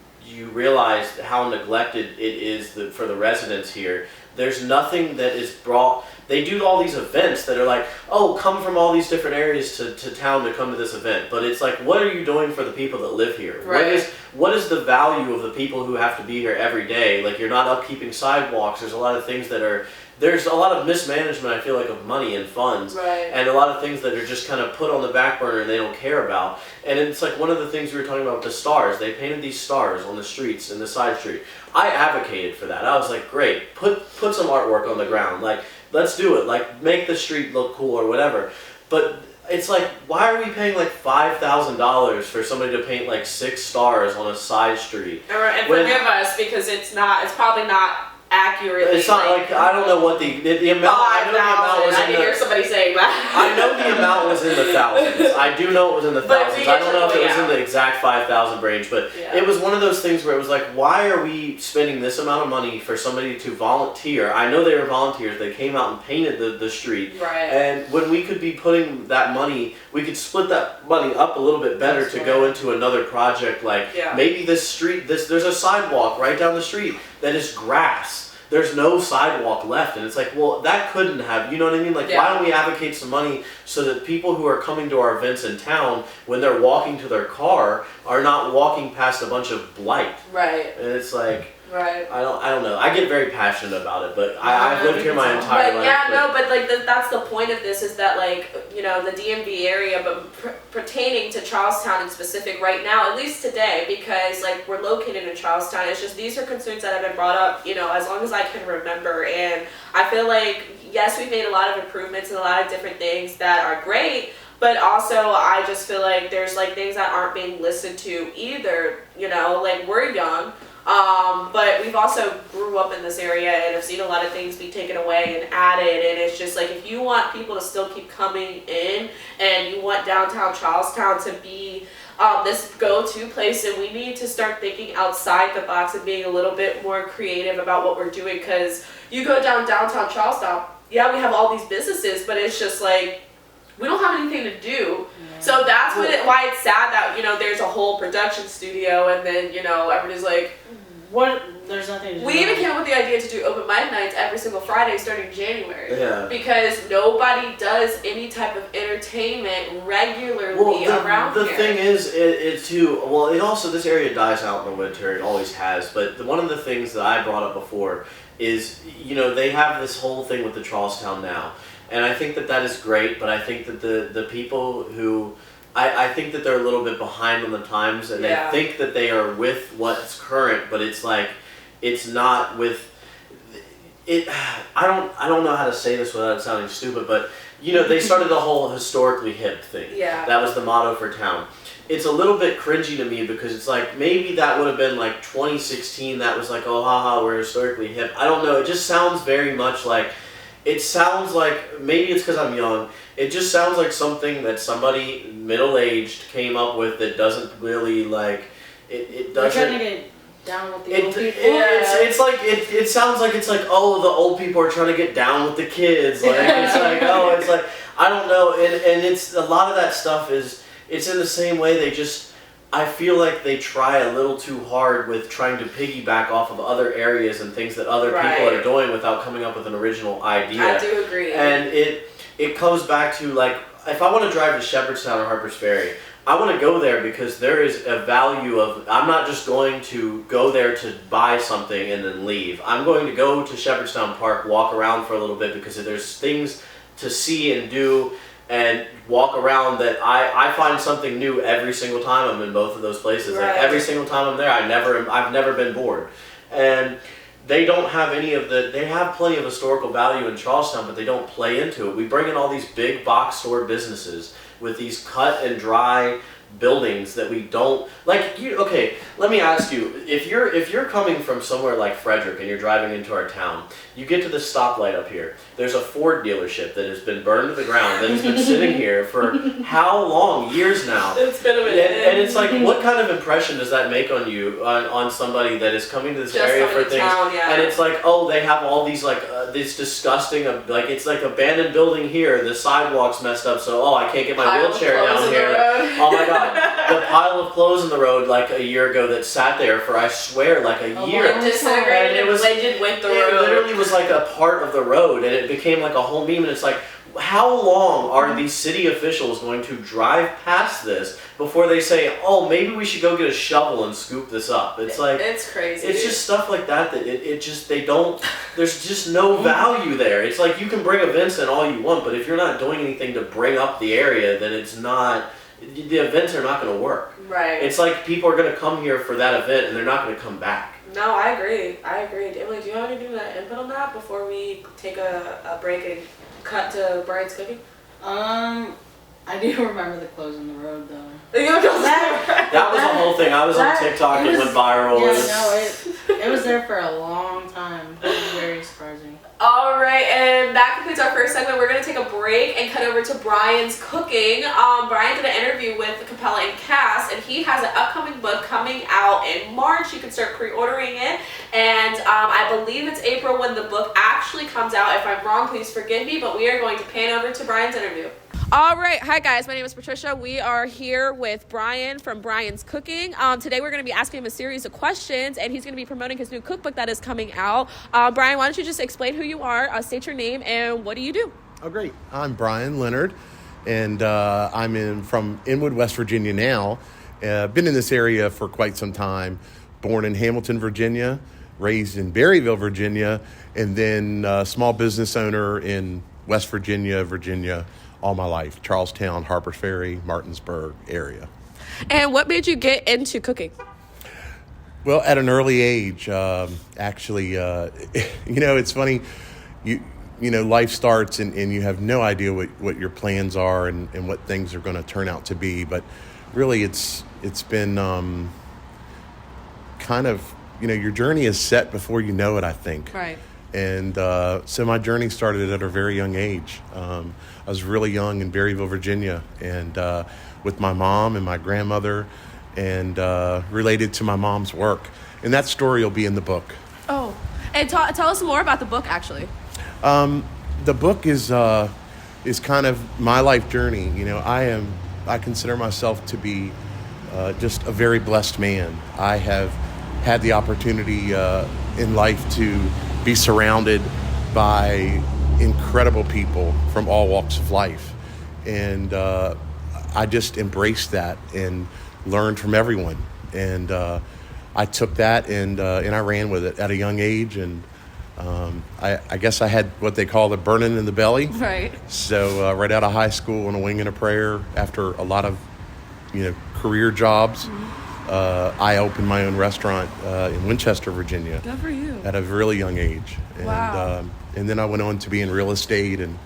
Speaker 3: realize how neglected it is for the residents here. there's nothing that is brought. They do all these events that are like, oh, come from all these different areas to town to come to this event. But it's like, what are you doing for the people that live here?
Speaker 1: Right.
Speaker 3: What is the value of the people who have to be here every day? Like, you're not upkeeping sidewalks. There's a lot of things that are, there's a lot of mismanagement, I feel like, of money and funds.
Speaker 1: Right.
Speaker 3: And a lot of things that are just kind of put on the back burner and they don't care about. And it's like one of the things we were talking about with the stars. They painted these stars on the streets, in the side street. I advocated for that. I was like, great, put some artwork on the ground. Like, let's do it. Like, make the street look cool or whatever. But it's like, why are we paying like $5,000 for somebody to paint like 6 stars on a side street?
Speaker 1: And forgive us because it's probably not accurate.
Speaker 3: It's not like, I don't know what the amount. I know the amount was
Speaker 1: I didn't hear somebody saying that.
Speaker 3: I know the amount was in the thousands. I do know it was in the
Speaker 1: But
Speaker 3: thousands. I don't know if it was in the exact 5,000 range, but
Speaker 1: Yeah.
Speaker 3: it was one of those things where it was like, why are we spending this amount of money for somebody to volunteer? I know they were volunteers. They came out and painted the street.
Speaker 1: Right.
Speaker 3: And when we could be putting that money, we could split that money up a little bit better
Speaker 2: That's
Speaker 3: to
Speaker 2: right.
Speaker 3: go into another project. Like
Speaker 1: Yeah.
Speaker 3: maybe this street, there's a sidewalk right down the street that is grass. There's no sidewalk left, and it's like, well, that couldn't have, you know what I mean? Like,
Speaker 1: Yeah.
Speaker 3: why don't we advocate some money so that people who are coming to our events in town, when they're walking to their car, are not walking past a bunch of blight?
Speaker 1: Right.
Speaker 3: And it's like,
Speaker 1: Right.
Speaker 3: I don't know. I get very passionate about it, but I've lived here my entire
Speaker 1: But
Speaker 3: life.
Speaker 1: yeah, no, but like that's the point of this is that like, you know, the DMV area, but pertaining to Charlestown in specific right now, at least today, because like we're located in Charlestown, it's just these are concerns that have been brought up, you know, as long as I can remember. And I feel like, yes, we've made a lot of improvements and a lot of different things that are great, but also I just feel like there's like things that aren't being listened to either, you know, like we're young. But we've also grew up in this area and have seen a lot of things be taken away and added, and it's just like if you want people to still keep coming in and you want downtown Charlestown to be this go-to place, and we need to start thinking outside the box and being a little bit more creative about what we're doing, because you go downtown Charlestown, yeah, we have all these businesses, but it's just like we don't have anything to do.
Speaker 2: Yeah.
Speaker 1: So that's why it's sad that, you know, there's a whole production studio and then, you know, everybody's like,
Speaker 2: What? There's nothing to do.
Speaker 1: we even came up with the idea to do open mic nights every single Friday starting January.
Speaker 3: Yeah.
Speaker 1: Because nobody does any type of entertainment regularly around
Speaker 3: the
Speaker 1: here.
Speaker 3: thing is, it too, well, it also, this area dies out in the winter, it always has, but one of the things that I brought up before is, you know, they have this whole thing with the Charlestown Now. And I think that is great, but I think that the people who, I think that they're a little bit behind on the times, and
Speaker 1: Yeah.
Speaker 3: they think that they are with what's current, but it's like, it's not with, it, I don't know how to say this without sounding stupid, but, you know, they started the whole historically hip thing.
Speaker 1: Yeah.
Speaker 3: That was the motto for town. It's a little bit cringy to me because it's like, maybe that would have been like 2016, that was like, oh haha, we're historically hip. I don't know, it just sounds very much like, it sounds like, maybe it's because I'm young, it just sounds like something that somebody middle-aged came up with that doesn't really like, it
Speaker 2: They're
Speaker 3: doesn't...
Speaker 2: trying to get down with the old people.
Speaker 3: It's like, it sounds like it's like, oh, the old people are trying to get down with the kids, like, it's like, oh, it's like, I don't know, and it's, a lot of that stuff is, it's in the same way they just, I feel like they try a little too hard with trying to piggyback off of other areas and things that other people
Speaker 1: Right.
Speaker 3: are doing without coming up with an original idea.
Speaker 1: I do agree.
Speaker 3: And it comes back to like, if I want to drive to Shepherdstown or Harpers Ferry, I want to go there because there is a value of, I'm not just going to go there to buy something and then leave. I'm going to go to Shepherdstown Park, walk around for a little bit because there's things to see and do and walk around that I find something new every single time I'm in both of those places.
Speaker 1: Right.
Speaker 3: Like every single time I'm there, I've never been bored. And they don't have any of they have plenty of historical value in Charlestown, but they don't play into it. We bring in all these big box store businesses with these cut and dry buildings that we don't like. Okay, let me ask you, if you're coming from somewhere like Frederick and you're driving into our town, you get to the stoplight up here, there's a Ford dealership that has been burned to the ground, that has been sitting here for how long? Years now.
Speaker 1: It's been a minute.
Speaker 3: And it's like, what kind of impression does that make on you, on somebody that is coming to this
Speaker 1: Just
Speaker 3: area
Speaker 1: coming
Speaker 3: for
Speaker 1: to
Speaker 3: things?
Speaker 1: town, yeah.
Speaker 3: And it's like, oh, they have all these like this disgusting, like it's like abandoned building here. The sidewalk's messed up, so oh, I can't get my
Speaker 1: Pile of
Speaker 3: wheelchair
Speaker 1: clothes
Speaker 3: down
Speaker 1: in the
Speaker 3: here.
Speaker 1: road.
Speaker 3: Oh my god, the pile of clothes in the road like a year ago that sat there for I swear, like a year.
Speaker 2: long
Speaker 1: Disintegrated
Speaker 3: And it
Speaker 1: and
Speaker 3: was-
Speaker 1: blended with the
Speaker 3: It
Speaker 1: road.
Speaker 3: literally was like a part of the road, and it became like a whole meme. And it's like, how long are these city officials going to drive past this before they say, oh, maybe we should go get a shovel and scoop this up? It's like,
Speaker 1: It's crazy.
Speaker 3: it's just stuff like that it just, they don't, there's just no value there. It's like, you can bring events in all you want, but if you're not doing anything to bring up the area, then it's not, the events are not going to work.
Speaker 1: Right.
Speaker 3: It's like people are going to come here for that event and they're not going to come back.
Speaker 1: No, I agree. Emily, do you have anything to input on that before we take a break and cut to Brian's cooking?
Speaker 2: I do remember the closing the road though.
Speaker 3: That was the whole thing. I was on TikTok, it went viral.
Speaker 2: Yeah, it was there for a long time. It was very surprising.
Speaker 1: All right, and that concludes our first segment. We're going to take a break and cut over to Brian's cooking. Brian did an interview with Capel and Cass, and he has an upcoming book coming out in March. You can start pre-ordering it, and I believe it's April when the book actually comes out. If I'm wrong, please forgive me, but we are going to pan over to Brian's interview. All right. Hi, guys. My name is Patricia. We are here with Brian from Brian's Cooking. Today, we're going to be asking him a series of questions, and he's going to be promoting his new cookbook that is coming out. Brian, why don't you just explain who you are, state your name, and what do you do?
Speaker 6: Oh, great. I'm Brian Leonard, and I'm from Inwood, West Virginia now. Been in this area for quite some time. Born in Hamilton, Virginia, raised in Berryville, Virginia, and then small business owner in West Virginia, all my life. Charlestown, Harpers Ferry, Martinsburg area.
Speaker 1: And what made you get into cooking?
Speaker 6: Well, at an early age, actually, it's funny. You know, life starts and you have no idea what your plans are and what things are going to turn out to be. But really, it's been kind of, your journey is set before you know it, I think.
Speaker 1: Right.
Speaker 6: And so my journey started at a very young age. I was really young in Berryville, Virginia, and with my mom and my grandmother, and related to my mom's work. And that story will be in the book.
Speaker 1: Oh, and tell us more about the book, actually.
Speaker 6: The book is kind of my life journey. I consider myself to be just a very blessed man. I have had the opportunity in life to be surrounded by incredible people from all walks of life. And I just embraced that and learned from everyone. And I took that and I ran with it at a young age. And I guess I had what they call the burning in the belly.
Speaker 1: Right.
Speaker 6: So right out of high school on a wing and a prayer, after a lot of career jobs, I opened my own restaurant in Winchester, Virginia.
Speaker 1: Good for you.
Speaker 6: At a really young age.
Speaker 1: Wow.
Speaker 6: And then I went on to be in real estate, and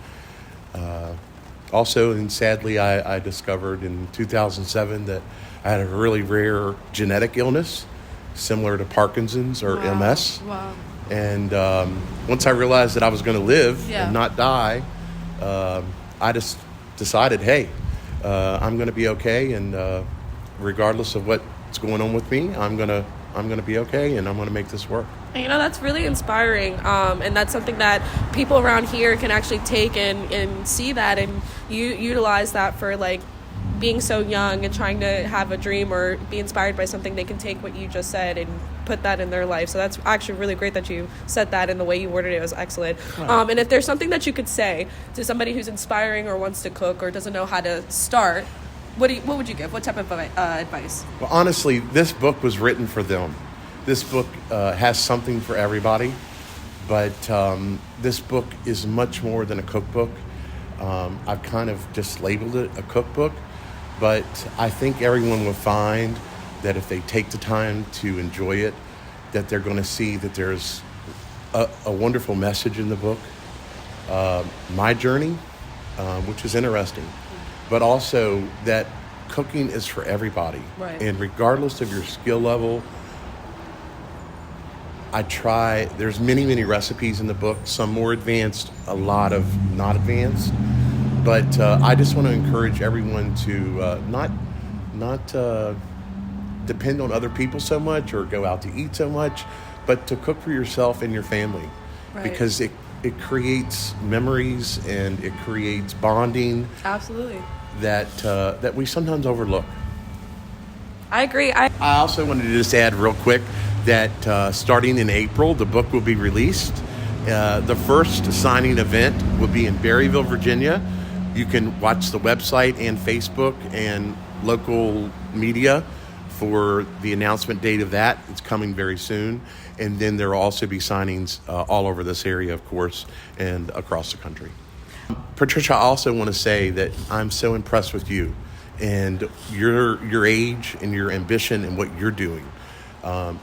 Speaker 6: also, and sadly, I discovered in 2007 that I had a really rare genetic illness, similar to Parkinson's or MS.
Speaker 1: Wow.
Speaker 6: And once I realized that I was going to live and not die, I just decided, hey, I'm going to be okay, and regardless of what's going on with me, I'm gonna be okay, and I'm gonna make this work.
Speaker 1: That's really inspiring, and that's something that people around here can actually take and see that and utilize that for like being so young and trying to have a dream or be inspired by something. They can take what you just said and put that in their life. So that's actually really great that you said that, and the way you worded it was excellent. And if there's something that you could say to somebody who's inspiring or wants to cook or doesn't know how to start, what would you give? What type of advice?
Speaker 6: Well, honestly, this book was written for them. This book has something for everybody, but this book is much more than a cookbook. I've kind of just labeled it a cookbook, but I think everyone will find that if they take the time to enjoy it, that they're going to see that there's a wonderful message in the book. My journey, which is interesting, but also that cooking is for everybody.
Speaker 1: Right.
Speaker 6: And regardless of your skill level, there's many recipes in the book, some more advanced, a lot of not advanced. But I just want to encourage everyone to not depend on other people so much or go out to eat so much, but to cook for yourself and your family.
Speaker 1: Right.
Speaker 6: Because it creates memories and it creates bonding.
Speaker 1: Absolutely.
Speaker 6: That we sometimes overlook.
Speaker 1: I agree.
Speaker 6: I also wanted to just add real quick that starting in April, the book will be released. The first signing event will be in Berryville, Virginia. You can watch the website and Facebook and local media for the announcement date of that. It's coming very soon. And then there will also be signings all over this area, of course, and across the country. Patricia, I also want to say that I'm so impressed with you and your age and your ambition and what you're doing.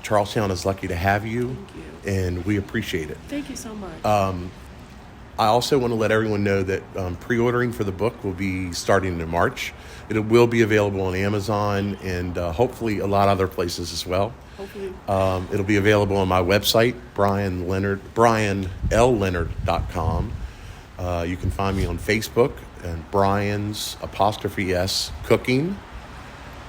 Speaker 6: Charlestown is lucky to have you, and we appreciate it.
Speaker 1: Thank you so much.
Speaker 6: I also want to let everyone know that pre-ordering for the book will be starting in March. It will be available on Amazon and hopefully a lot of other places as well.
Speaker 1: Hopefully.
Speaker 6: It'll be available on my website, brianlleonard.com. You can find me on Facebook and Brian's 'S Cooking.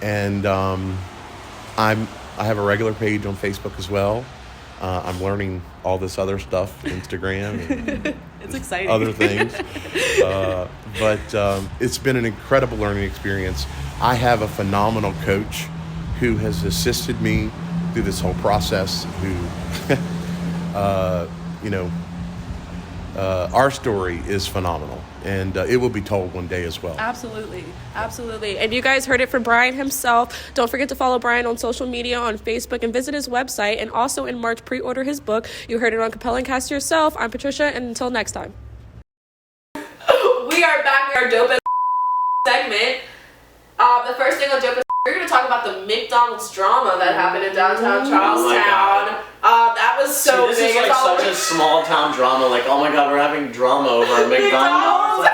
Speaker 6: And I have a regular page on Facebook as well. I'm learning all this other stuff, Instagram and
Speaker 1: it's exciting.
Speaker 6: other things. But it's been an incredible learning experience. I have a phenomenal coach who has assisted me through this whole process, who, our story is phenomenal. And it will be told one day as well.
Speaker 1: Absolutely. And you guys heard it from Brian himself. Don't forget to follow Brian on social media, on Facebook, and visit his website. And also in March, pre-order his book. You heard it on Capel and Cast Yourself. I'm Patricia, and until next time. We are back with our dope segment. The first thing on dope we're going to talk about the McDonald's drama that happened in downtown Charlestown. That was so
Speaker 3: this
Speaker 1: big.
Speaker 3: This is like such a small town drama. Like, oh my God, we're having drama over a McDonald's.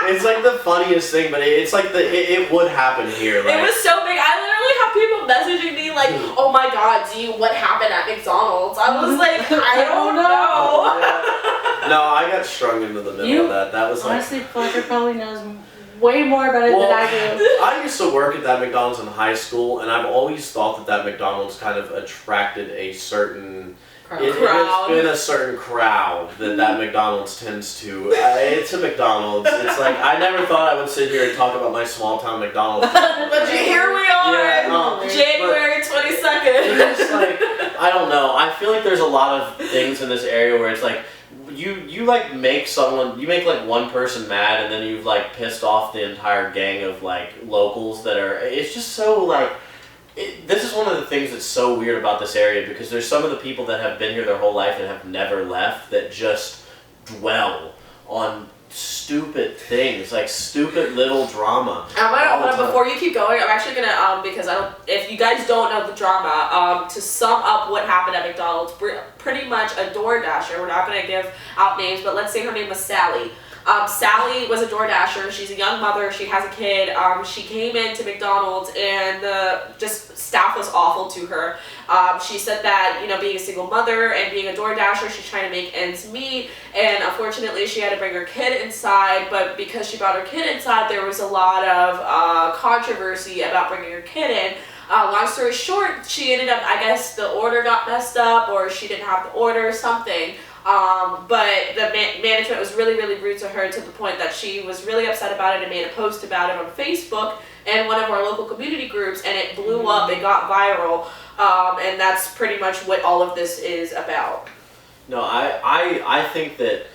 Speaker 3: It's like the funniest thing, but it's like it would happen here. Like.
Speaker 1: It was so big. I literally have people messaging me like, "Oh my God, what happened at McDonald's?" I was like, I don't know.
Speaker 3: No, I got strung into the middle of that. That was
Speaker 2: honestly, Fletcher probably knows way more about it than I do.
Speaker 3: I used to work at that McDonald's in high school, and I've always thought that McDonald's kind of attracted a certain It has been a certain crowd that McDonald's tends to. It's a McDonald's. It's like, I never thought I would sit here and talk about my small town McDonald's.
Speaker 1: But here we are, January 22nd.
Speaker 3: It's like, I don't know. I feel like there's a lot of things in this area where it's like, you like make like one person mad, and then you've like pissed off the entire gang of like locals that are. It's just so like. This is one of the things that's so weird about this area, because there's some of the people that have been here their whole life and have never left that just dwell on stupid things, like stupid little drama.
Speaker 1: Before you keep going, I'm actually gonna because if you guys don't know the drama, to sum up what happened at McDonald's, pretty much a DoorDasher. We're not gonna give out names, but let's say her name was Sally. Sally was a DoorDasher. She's a young mother. She has a kid. She came into McDonald's and just staff was awful to her. She said that, being a single mother and being a DoorDasher, she's trying to make ends meet. And unfortunately, she had to bring her kid inside. But because she brought her kid inside, there was a lot of controversy about bringing her kid in. Long story short, she ended up, I guess the order got messed up, or she didn't have the order or something. But the management was really, really rude to her, to the point that she was really upset about it and made a post about it on Facebook and one of our local community groups, and it blew up. It got viral, and that's pretty much what all of this is about.
Speaker 3: No, I think that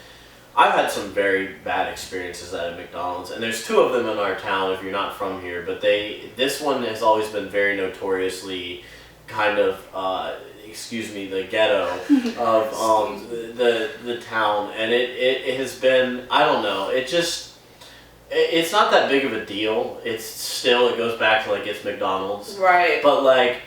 Speaker 3: I've had some very bad experiences at a McDonald's, and there's two of them in our town if you're not from here, but this one has always been very notoriously kind of the ghetto of the town, and it has been, I don't know, it's not that big of a deal. It goes back to like, it's McDonald's,
Speaker 1: right?
Speaker 3: But like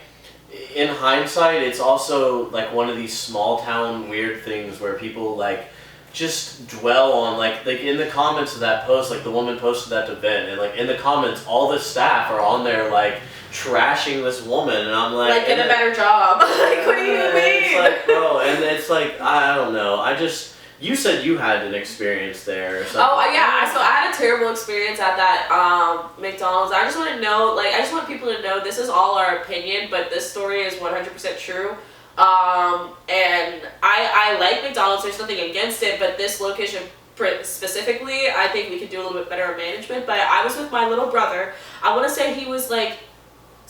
Speaker 3: in hindsight, it's also like one of these small town weird things where people like just dwell on like in the comments of that post, like the woman posted that event, and like in the comments all the staff are on there like trashing this woman, and I'm like
Speaker 1: get a better job. Like, what do you mean?
Speaker 3: It's like, bro, and it's like, I don't know, you said you had an experience there or something.
Speaker 1: Oh yeah, so I had a terrible experience at that McDonald's. I just want to know, I just want people to know this is all our opinion, but this story is 100% true. And I like McDonald's, there's nothing against it, but this location specifically, I think we could do a little bit better management. But I was with my little brother. I want to say he was like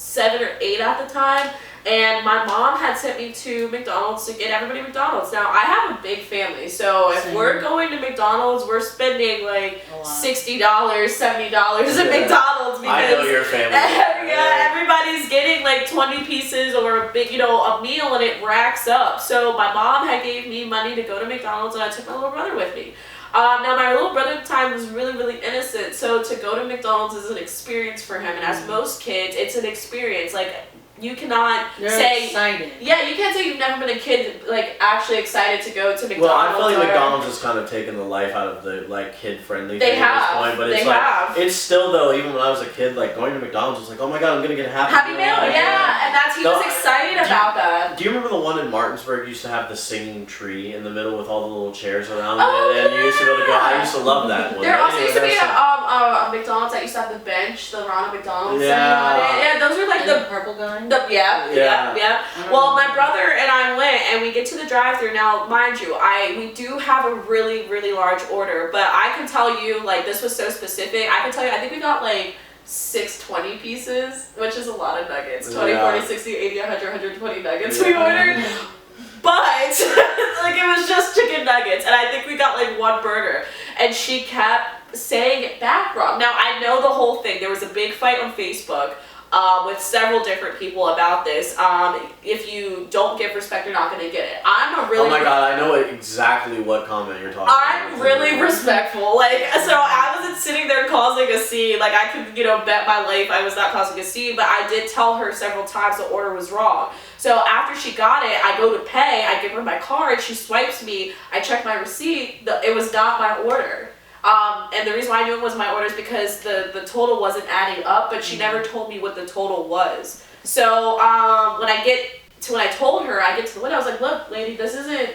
Speaker 1: 7 or 8 at the time. And my mom had sent me to McDonald's to get everybody McDonald's. Now, I have a big family, so if we're going to McDonald's, we're spending like $60, $70 at McDonald's because
Speaker 3: I know your family.
Speaker 1: yeah, everybody's getting like 20 pieces or a big, a meal, and it racks up. So my mom had gave me money to go to McDonald's, and I took my little brother with me. Now, my little brother at the time was really, really innocent, so to go to McDonald's is an experience for him, and as most kids, it's an experience. Like, you cannot say
Speaker 2: excited.
Speaker 1: Yeah, you can't say you've never been a kid like actually excited to go to McDonald's.
Speaker 3: Well, I feel like McDonald's has kind of taken the life out of the like kid friendly thing at this point, but it's it's still though, even when I was a kid, like going to McDonald's was like, oh my god, I'm gonna get a Happy Meal.
Speaker 1: Yeah, and he was excited about that.
Speaker 3: Do you remember the one in Martinsburg used to have the singing tree in the middle with all the little chairs around it, and you used to be able to go? I used to love that one.
Speaker 1: There also used to be a McDonald's that used to have the bench, the Ronald McDonald's. Yeah, those were like the
Speaker 2: purple guy.
Speaker 1: Yeah. Well, my brother and I went, and we get to the drive-thru. Now, mind you, we do have a really, really large order, but I can tell you, like, this was so specific. I can tell you, I think we got like 620 pieces, which is a lot of nuggets. 20, 40, 60, 80, 100, 120 nuggets we ordered. But, like, it was just chicken nuggets, and I think we got like one burger. And she kept saying it back wrong. Now, I know the whole thing. There was a big fight on Facebook with several different people about this. If you don't give respect, you're not going to get it. Oh
Speaker 3: my god, I know exactly what comment you're talking about.
Speaker 1: I'm really respectful. Like, so I wasn't sitting there causing a scene. Like, I could, bet my life I was not causing a scene, but I did tell her several times the order was wrong. So after she got it, I go to pay, I give her my card, she swipes me, I check my receipt, it was not my order. And the reason why I knew it was my order is because the total wasn't adding up, but she never told me what the total was. So when I told her, I get to the window, I was like, look, lady, this isn't,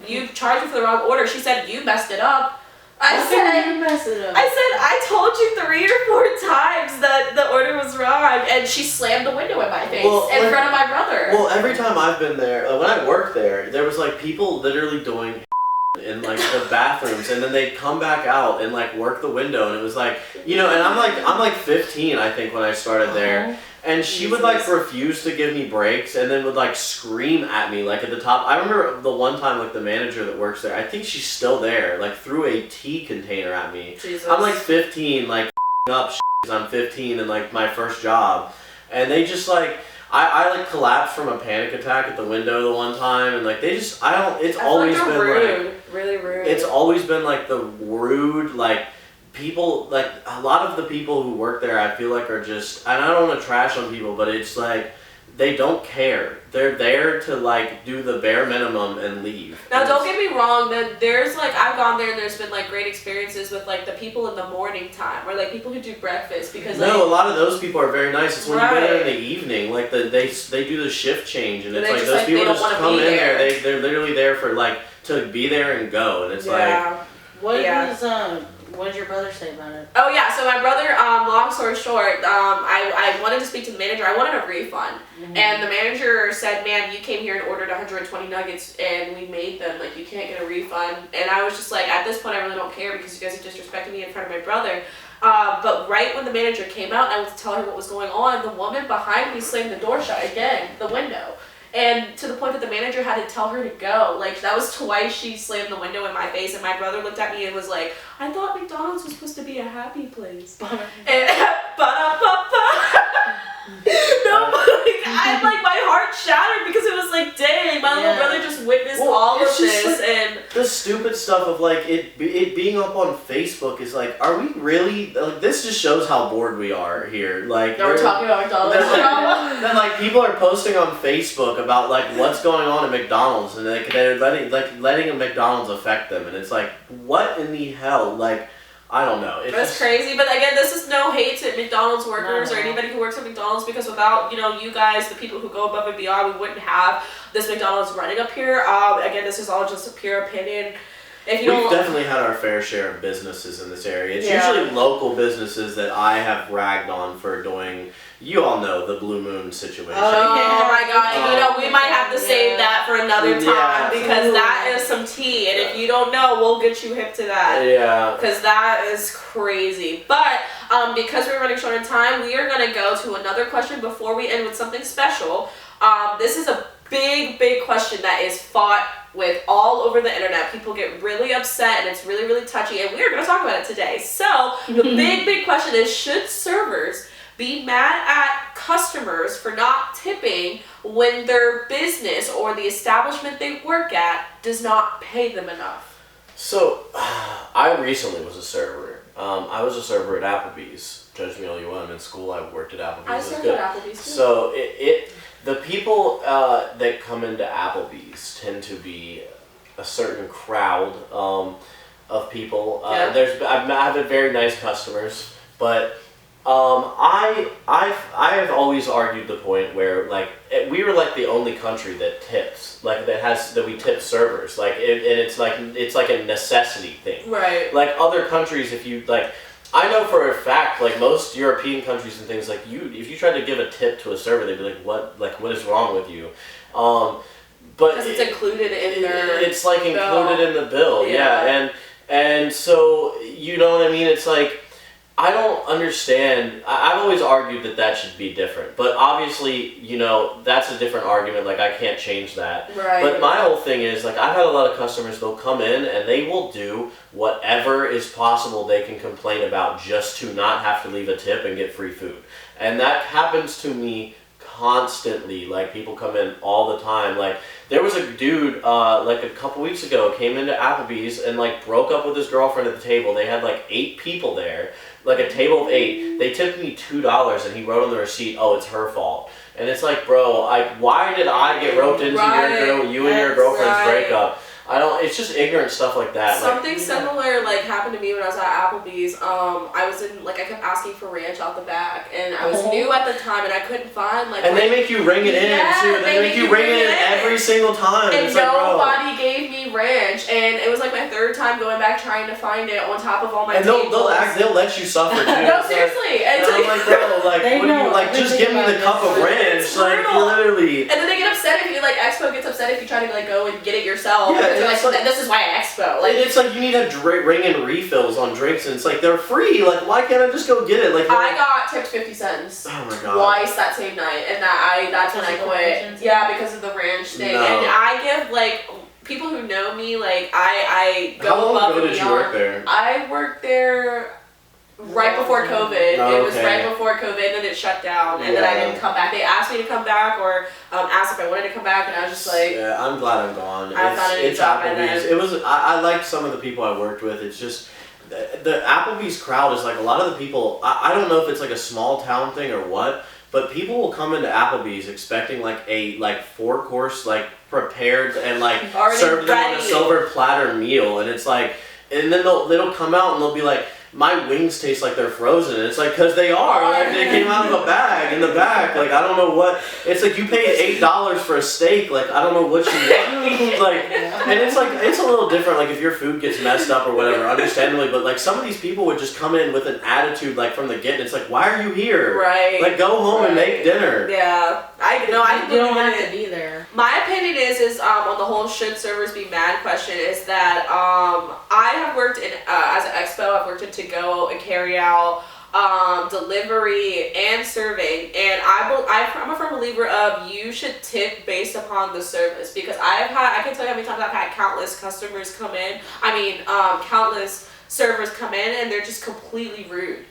Speaker 1: you charged me for the wrong order. She said, you messed it up. I told you 3 or 4 times that the order was wrong, and she slammed the window in my face in front of my brother.
Speaker 3: Well, every time I've been there, when I worked there was like people literally doing in like the bathrooms, and then they'd come back out and like work the window, and it was like, and I'm like 15, I think, when I started there. And she would like refuse to give me breaks, and then would like scream at me like at the top. I remember the one time like the manager that works there, I think she's still there, like threw a tea container at me. Jesus. I'm like 15, like up because I'm 15 and like my first job, and they just like I like collapsed from a panic attack at the window the one time, and like it's always been
Speaker 1: rude.
Speaker 3: Like
Speaker 1: really rude.
Speaker 3: It's always been like the rude like. People, like, a lot of the people who work there, I feel like are just, and I don't want to trash on people, but it's like, they don't care. They're there to, like, do the bare minimum and leave.
Speaker 1: Now, don't get me wrong, there's, like, I've gone there and there's been, like, great experiences with, like, the people in the morning time, or, like, people who do breakfast, because, like...
Speaker 3: No, a lot of those people are very nice. It's when you go there in the evening, like, they do the shift change, and it's like, those people just come in there, they're literally there for, like, to be there and go, and it's like...
Speaker 2: What did your brother say about it?
Speaker 1: Oh yeah, so my brother, long story short, I wanted to speak to the manager. I wanted a refund. And the manager said, man, you came here and ordered 120 nuggets and we made them, like, you can't get a refund. And I was just like, at this point I really don't care because you guys are disrespecting me in front of my brother. But right when the manager came out and I went to tell her what was going on, the woman behind me slammed the door shut again, the window. And to the point that the manager had to tell her to go. Like, that was twice she slammed the window in my face, and my brother looked at me and was like, I thought McDonald's was supposed to be a happy place. And my heart shattered because it was like, dang, my little brother just witnessed all of this.
Speaker 3: Like,
Speaker 1: and
Speaker 3: the stupid stuff of, like, it being up on Facebook is like, are we really, like, this just shows how bored we are here. Like,
Speaker 1: we're talking about McDonald's.
Speaker 3: Then, like, people are posting on Facebook about, like, what's going on at McDonald's, and like, they're letting a McDonald's affect them, and it's like, what in the hell? Like, I don't know.
Speaker 1: That's crazy, but again, this is no hate to McDonald's workers or anybody who works at McDonald's, because without, you guys, the people who go above and beyond, we wouldn't have this McDonald's running up here. Again, this is all just a pure opinion. We've
Speaker 3: definitely had our fair share of businesses in this area. It's usually local businesses that I have ragged on for doing, you all know, the Blue Moon situation.
Speaker 1: Oh my god, we might have to save that for another time. because that is some tea, and if you don't know, we'll get you hip to that.
Speaker 3: Yeah.
Speaker 1: Because that is crazy. But because we're running short on time, we are going to go to another question before we end with something special. This is a big question that is fought with all over the internet. People get really upset, and it's really, really touchy, and we are going to talk about it today. So the big question is, should servers be mad at customers for not tipping when their business or the establishment they work at does not pay them enough?
Speaker 3: So, I recently was a server. I was a server at Applebee's. Judge me all you want. I'm in school. I worked at Applebee's.
Speaker 1: I served at Applebee's too.
Speaker 3: So the people that come into Applebee's tend to be a certain crowd of people. I've had very nice customers, but I have always argued the point where like we were like the only country that tips, like that we tip servers, like and it's like a necessity thing.
Speaker 1: Right.
Speaker 3: Like other countries, if you like, I know for a fact, like most European countries and things, like if you tried to give a tip to a server, they'd be like, what is wrong with you? But
Speaker 1: because it's included in their
Speaker 3: it's like
Speaker 1: bill.
Speaker 3: included in the bill, yeah. And so you know what I mean? It's like, I don't understand. I've always argued that should be different, but obviously, you know, that's a different argument. Like, I can't change that.
Speaker 1: Right.
Speaker 3: But my whole thing is, like, I've had a lot of customers, they'll come in and they will do whatever is possible they can complain about just to not have to leave a tip and get free food. And that happens to me constantly. Like, people come in all the time. Like, there was a dude, like a couple weeks ago, came into Applebee's and, like, broke up with his girlfriend at the table. They had, like, 8 people there. Like a table of 8, they tipped me $2, and he wrote on the receipt, "Oh, it's her fault." And it's like, bro, why did I get roped into you and your girlfriend's breakup? I don't. It's just ignorant stuff like that.
Speaker 1: Something similar like happened to me when I was at Applebee's. I was in I kept asking for ranch out the back, and I was new at the time, and I couldn't find like.
Speaker 3: And they make you ring it in too. They make you ring it in every single time.
Speaker 1: And
Speaker 3: it's
Speaker 1: nobody gave me ranch, and it was like my 3rd time going back trying to find it on top of all my.
Speaker 3: And they'll let you suffer too.
Speaker 1: No, seriously.
Speaker 3: And I'm like, bro, like, what do you like? Just give me the cup of ranch, like literally.
Speaker 1: And then they get upset if you like Expo gets upset if you try to like go and get it yourself.
Speaker 3: Yeah.
Speaker 1: They're like, this is why Expo. Like,
Speaker 3: it's like you need to ring in refills on drinks, and it's like they're free. Like, why can't I just go get it? Like,
Speaker 1: I got tipped 50 cents.
Speaker 3: Oh my god.
Speaker 1: Twice that same night, and that's when I quit. Yeah, because of the ranch thing.
Speaker 3: No.
Speaker 1: And I give like people who know me, like I go
Speaker 3: How long
Speaker 1: above
Speaker 3: ago
Speaker 1: and
Speaker 3: did you
Speaker 1: beyond.
Speaker 3: work there?
Speaker 1: I worked there right before COVID.
Speaker 3: Oh,
Speaker 1: it was right before COVID, and then it shut down, and then I didn't come back. They asked me to come back, or asked if I wanted to come back, and I was just like,
Speaker 3: yeah, I'm glad I'm gone.
Speaker 1: I found a new job by
Speaker 3: Applebee's.
Speaker 1: then.
Speaker 3: It was. I liked some of the people I worked with. It's just the Applebee's crowd is like a lot of the people. I don't know if it's like a small town thing or what, but people will come into Applebee's expecting like a 4-course like prepared and like served them on a silver platter meal, and it's like, and then they'll come out and they'll be like, my wings taste like they're frozen. And it's like, because they are. Like, they came out of a bag in the back. Like, I don't know what. It's like you paid $8 for a steak. Like, I don't know what you want. Like, and it's like, it's a little different. Like, if your food gets messed up or whatever, understandably. But, like, some of these people would just come in with an attitude, like, from the get. And it's like, why are you here?
Speaker 1: Right.
Speaker 3: Like, go home and make dinner.
Speaker 1: Yeah. I
Speaker 2: You don't have to be there.
Speaker 1: My opinion is on the whole should servers be mad question is that I have worked in as an expo. I've worked in to go and carry out delivery and serving, and I'm a firm believer of you should tip based upon the service, because I can tell you how many times I've had countless customers come in. Countless servers come in and they're just completely rude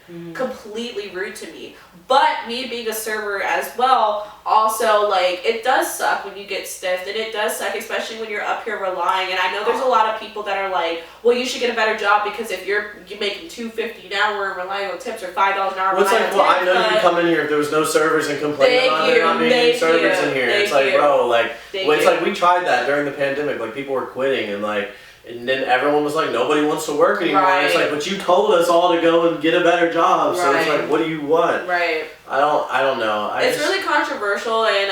Speaker 1: to me. But me being a server as well, also, like, it does suck when you get stiffed, and it does suck, especially when you're up here relying. And I know there's a lot of people that are like, well, you should get a better job, because if you're making $2.50 an hour and relying on tips, or $5 an hour.
Speaker 3: Well, it's like, well, I know you come in here if there was no servers and complain about there not being any servers in here. It's like, bro, like, it's like we tried that during the pandemic. Like, people were quitting, and like. And then everyone was like, nobody wants to work anymore.
Speaker 1: Right.
Speaker 3: And it's like, but you told us all to go and get a better job. So it's like, what do you want?
Speaker 1: Right.
Speaker 3: I don't know.
Speaker 1: It's really controversial, and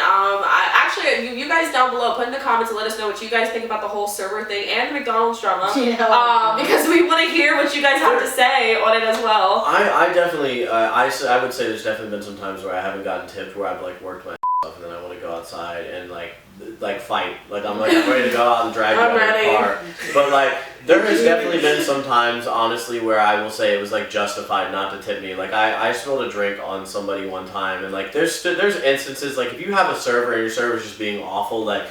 Speaker 1: you guys down below, put in the comments and let us know what you guys think about the whole server thing and the McDonald's drama.
Speaker 2: Yeah.
Speaker 1: Because we want to hear what you guys have to say on it as well.
Speaker 3: I definitely, I would say there's definitely been some times where I haven't gotten tipped, where I've like worked my stuff, and then I want to go outside and like fight. Like I'm ready to go out and drag you out of the car. But like there has definitely been some times, honestly, where I will say it was like justified not to tip me. Like I spilled a drink on somebody one time, and like there's instances like if you have a server and your server's just being awful, like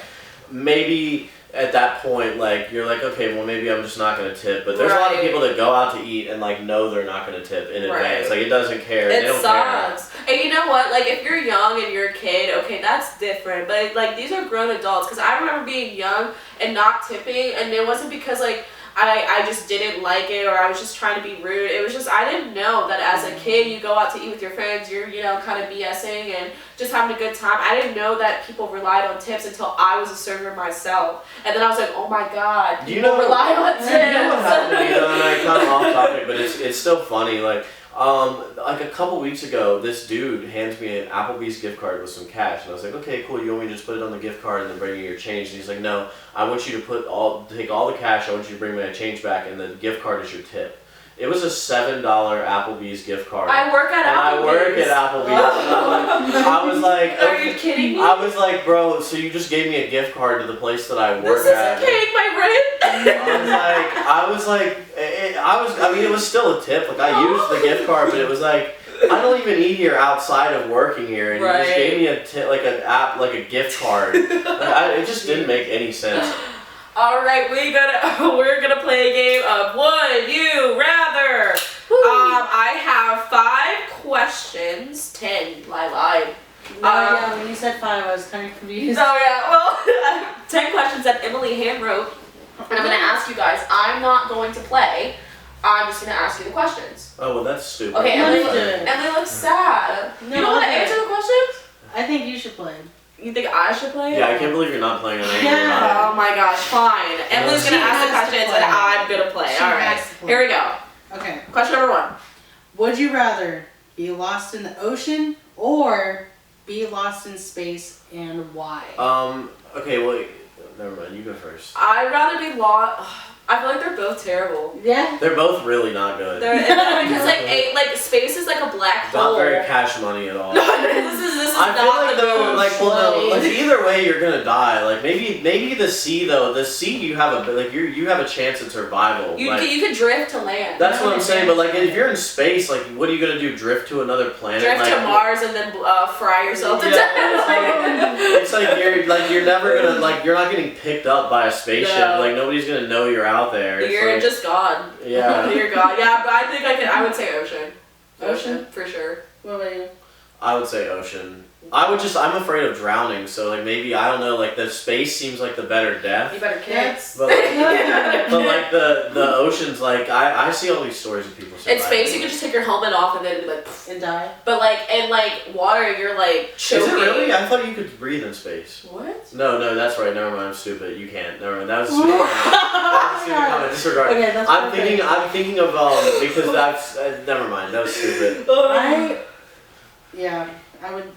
Speaker 3: maybe at that point, like you're like, okay, well maybe I'm just not gonna tip. But there's a lot of people that go out to eat and like know they're not gonna tip in advance. Like it doesn't care. They don't
Speaker 1: sucks.
Speaker 3: care.
Speaker 1: And you know what? Like if you're young and you're a kid, okay, that's different. But like these are grown adults. Because I remember being young and not tipping, and it wasn't because like I just didn't like it or I was just trying to be rude. It was just I didn't know that as a kid you go out to eat with your friends, you're kind of BSing and just having a good time. I didn't know that people relied on tips until I was a server myself, and then I was like, oh my god, people rely on tips.
Speaker 3: You know what happened to me though, and I kind of off topic, but it's still funny. Like a couple weeks ago, this dude hands me an Applebee's gift card with some cash, and I was like, okay, cool. You want me to just put it on the gift card and then bring you your change? And he's like, no, I want you to take all the cash. I want you to bring my change back, and the gift card is your tip. It was a $7 Applebee's gift card.
Speaker 1: I work at Applebee's.
Speaker 3: I work at Applebee's. And I was like,
Speaker 1: are you kidding me?
Speaker 3: I was like, bro, so you just gave me a gift card to the place that I work
Speaker 1: this
Speaker 3: at.
Speaker 1: This isn't paying my rent.
Speaker 3: I mean, it was still a tip. Like, I used the gift card, but it was like, I don't even eat here outside of working here, and you just gave me a tip, like a gift card. It just didn't make any sense.
Speaker 1: All right, we're gonna play a game of Would You Rather. I have 5 questions. 10. I lied.
Speaker 2: Yeah, when you said 5, I was kind of confused.
Speaker 1: Oh yeah, well, 10 questions that Emily hand wrote, and I'm gonna ask you guys. I'm not going to play. I'm just gonna ask you the questions.
Speaker 3: Oh well, that's stupid.
Speaker 1: Okay, Emily looks sad.
Speaker 2: No,
Speaker 1: you don't want to answer the questions?
Speaker 2: I think you should play.
Speaker 1: You think I should play?
Speaker 3: Yeah, I can't believe you're not playing on anything.
Speaker 1: Oh my gosh, fine. Emily's gonna ask the questions and I'm gonna play. Alright, here we go.
Speaker 2: Okay.
Speaker 1: Question number 1.
Speaker 2: Would you rather be lost in the ocean or be lost in space, and why?
Speaker 3: Okay, well, never mind. You go first.
Speaker 1: I'd rather be lost. I feel like they're both terrible.
Speaker 2: Yeah.
Speaker 3: They're both really not good.
Speaker 1: Because like space is like a black hole.
Speaker 3: Not very cash money at all.
Speaker 1: this is
Speaker 3: I feel
Speaker 1: not
Speaker 3: like
Speaker 1: the
Speaker 3: though,
Speaker 1: moon.
Speaker 3: like either way you're gonna die. Like maybe the sea though. The sea you have you have a chance at survival.
Speaker 1: You could drift to land.
Speaker 3: That's what I'm saying. But like if you're in space, like what are you gonna do? Drift to another planet?
Speaker 1: Drift to Mars and then fry yourself to death.
Speaker 3: It's like you're never gonna you're not getting picked up by a spaceship. No. Like nobody's gonna know you're out there.
Speaker 1: You're just gone.
Speaker 3: Yeah.
Speaker 1: You're gone. Yeah, but I think I would say ocean.
Speaker 2: Ocean?
Speaker 1: For sure.
Speaker 2: What about you?
Speaker 3: I would say ocean. I'm afraid of drowning, so like maybe I don't know, like the space seems like the better death.
Speaker 1: You better kids.
Speaker 3: But like the oceans, like I see all these stories of people surviving.
Speaker 1: In space you can just take your helmet off and then it'd be like
Speaker 2: and die.
Speaker 1: But in water you're like choking.
Speaker 3: Is it really? I thought you could breathe in space.
Speaker 1: What?
Speaker 3: No, that's right. Never mind. I'm stupid. You can't. Never mind. That was a stupid comment. Disregard. Okay, that's I'm thinking of because that's never mind. That was stupid.
Speaker 2: I would.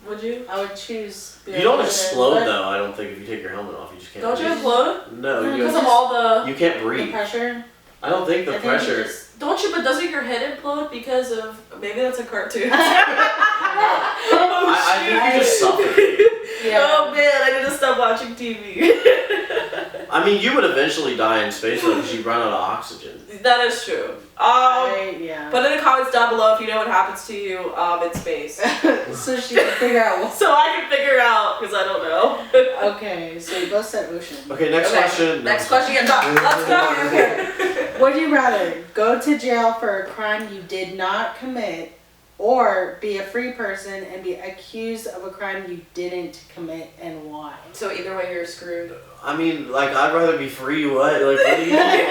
Speaker 1: Would you?
Speaker 2: I would choose.
Speaker 3: You don't explode though. I don't think if you take your helmet off, you just can't.
Speaker 1: Don't you explode?
Speaker 3: No,
Speaker 1: because of all the.
Speaker 3: You can't breathe.
Speaker 2: The pressure.
Speaker 3: I don't think the pressure.
Speaker 1: Don't you? But doesn't your head implode because of maybe that's a cartoon?
Speaker 3: I think you just suffocate.
Speaker 1: Yeah. Oh man, I need to stop watching TV.
Speaker 3: I mean, you would eventually die in space though because you run out of oxygen.
Speaker 1: That is true. Put in the comments down below if you know what happens to you in space.
Speaker 2: So she can figure out what.
Speaker 1: So I can figure out because I don't know.
Speaker 2: Okay, so you both said ocean.
Speaker 3: Okay, next question.
Speaker 1: Next question. Let's go.
Speaker 2: Okay. Would you rather go to jail for a crime you did not commit, or be a free person and be accused of a crime you didn't commit, and why?
Speaker 1: So either way, you're screwed.
Speaker 3: I mean, I'd rather be free. What? What do you think?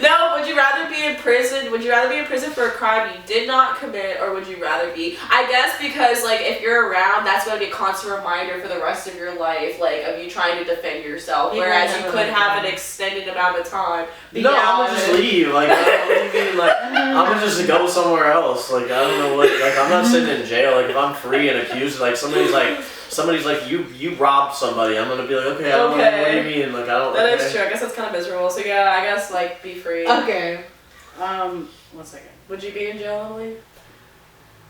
Speaker 1: No, would you rather be in prison? Would you rather be in prison for a crime you did not commit, or would you rather be? I guess because if you're around, that's going to be a constant reminder for the rest of your life, of you trying to defend yourself. Whereas you could have an extended amount of time.
Speaker 3: No, I'm gonna just leave. What do you mean? I'm gonna just go somewhere else. I don't know what. I'm not sitting in jail. If I'm free and accused, somebody's like you robbed somebody, I'm gonna be like, okay, I don't know, what do you mean? I don't.
Speaker 1: That is true. I guess that's kind of miserable. So yeah, I guess be free.
Speaker 2: Okay. 1 second.
Speaker 1: Would you be in jail, Emily?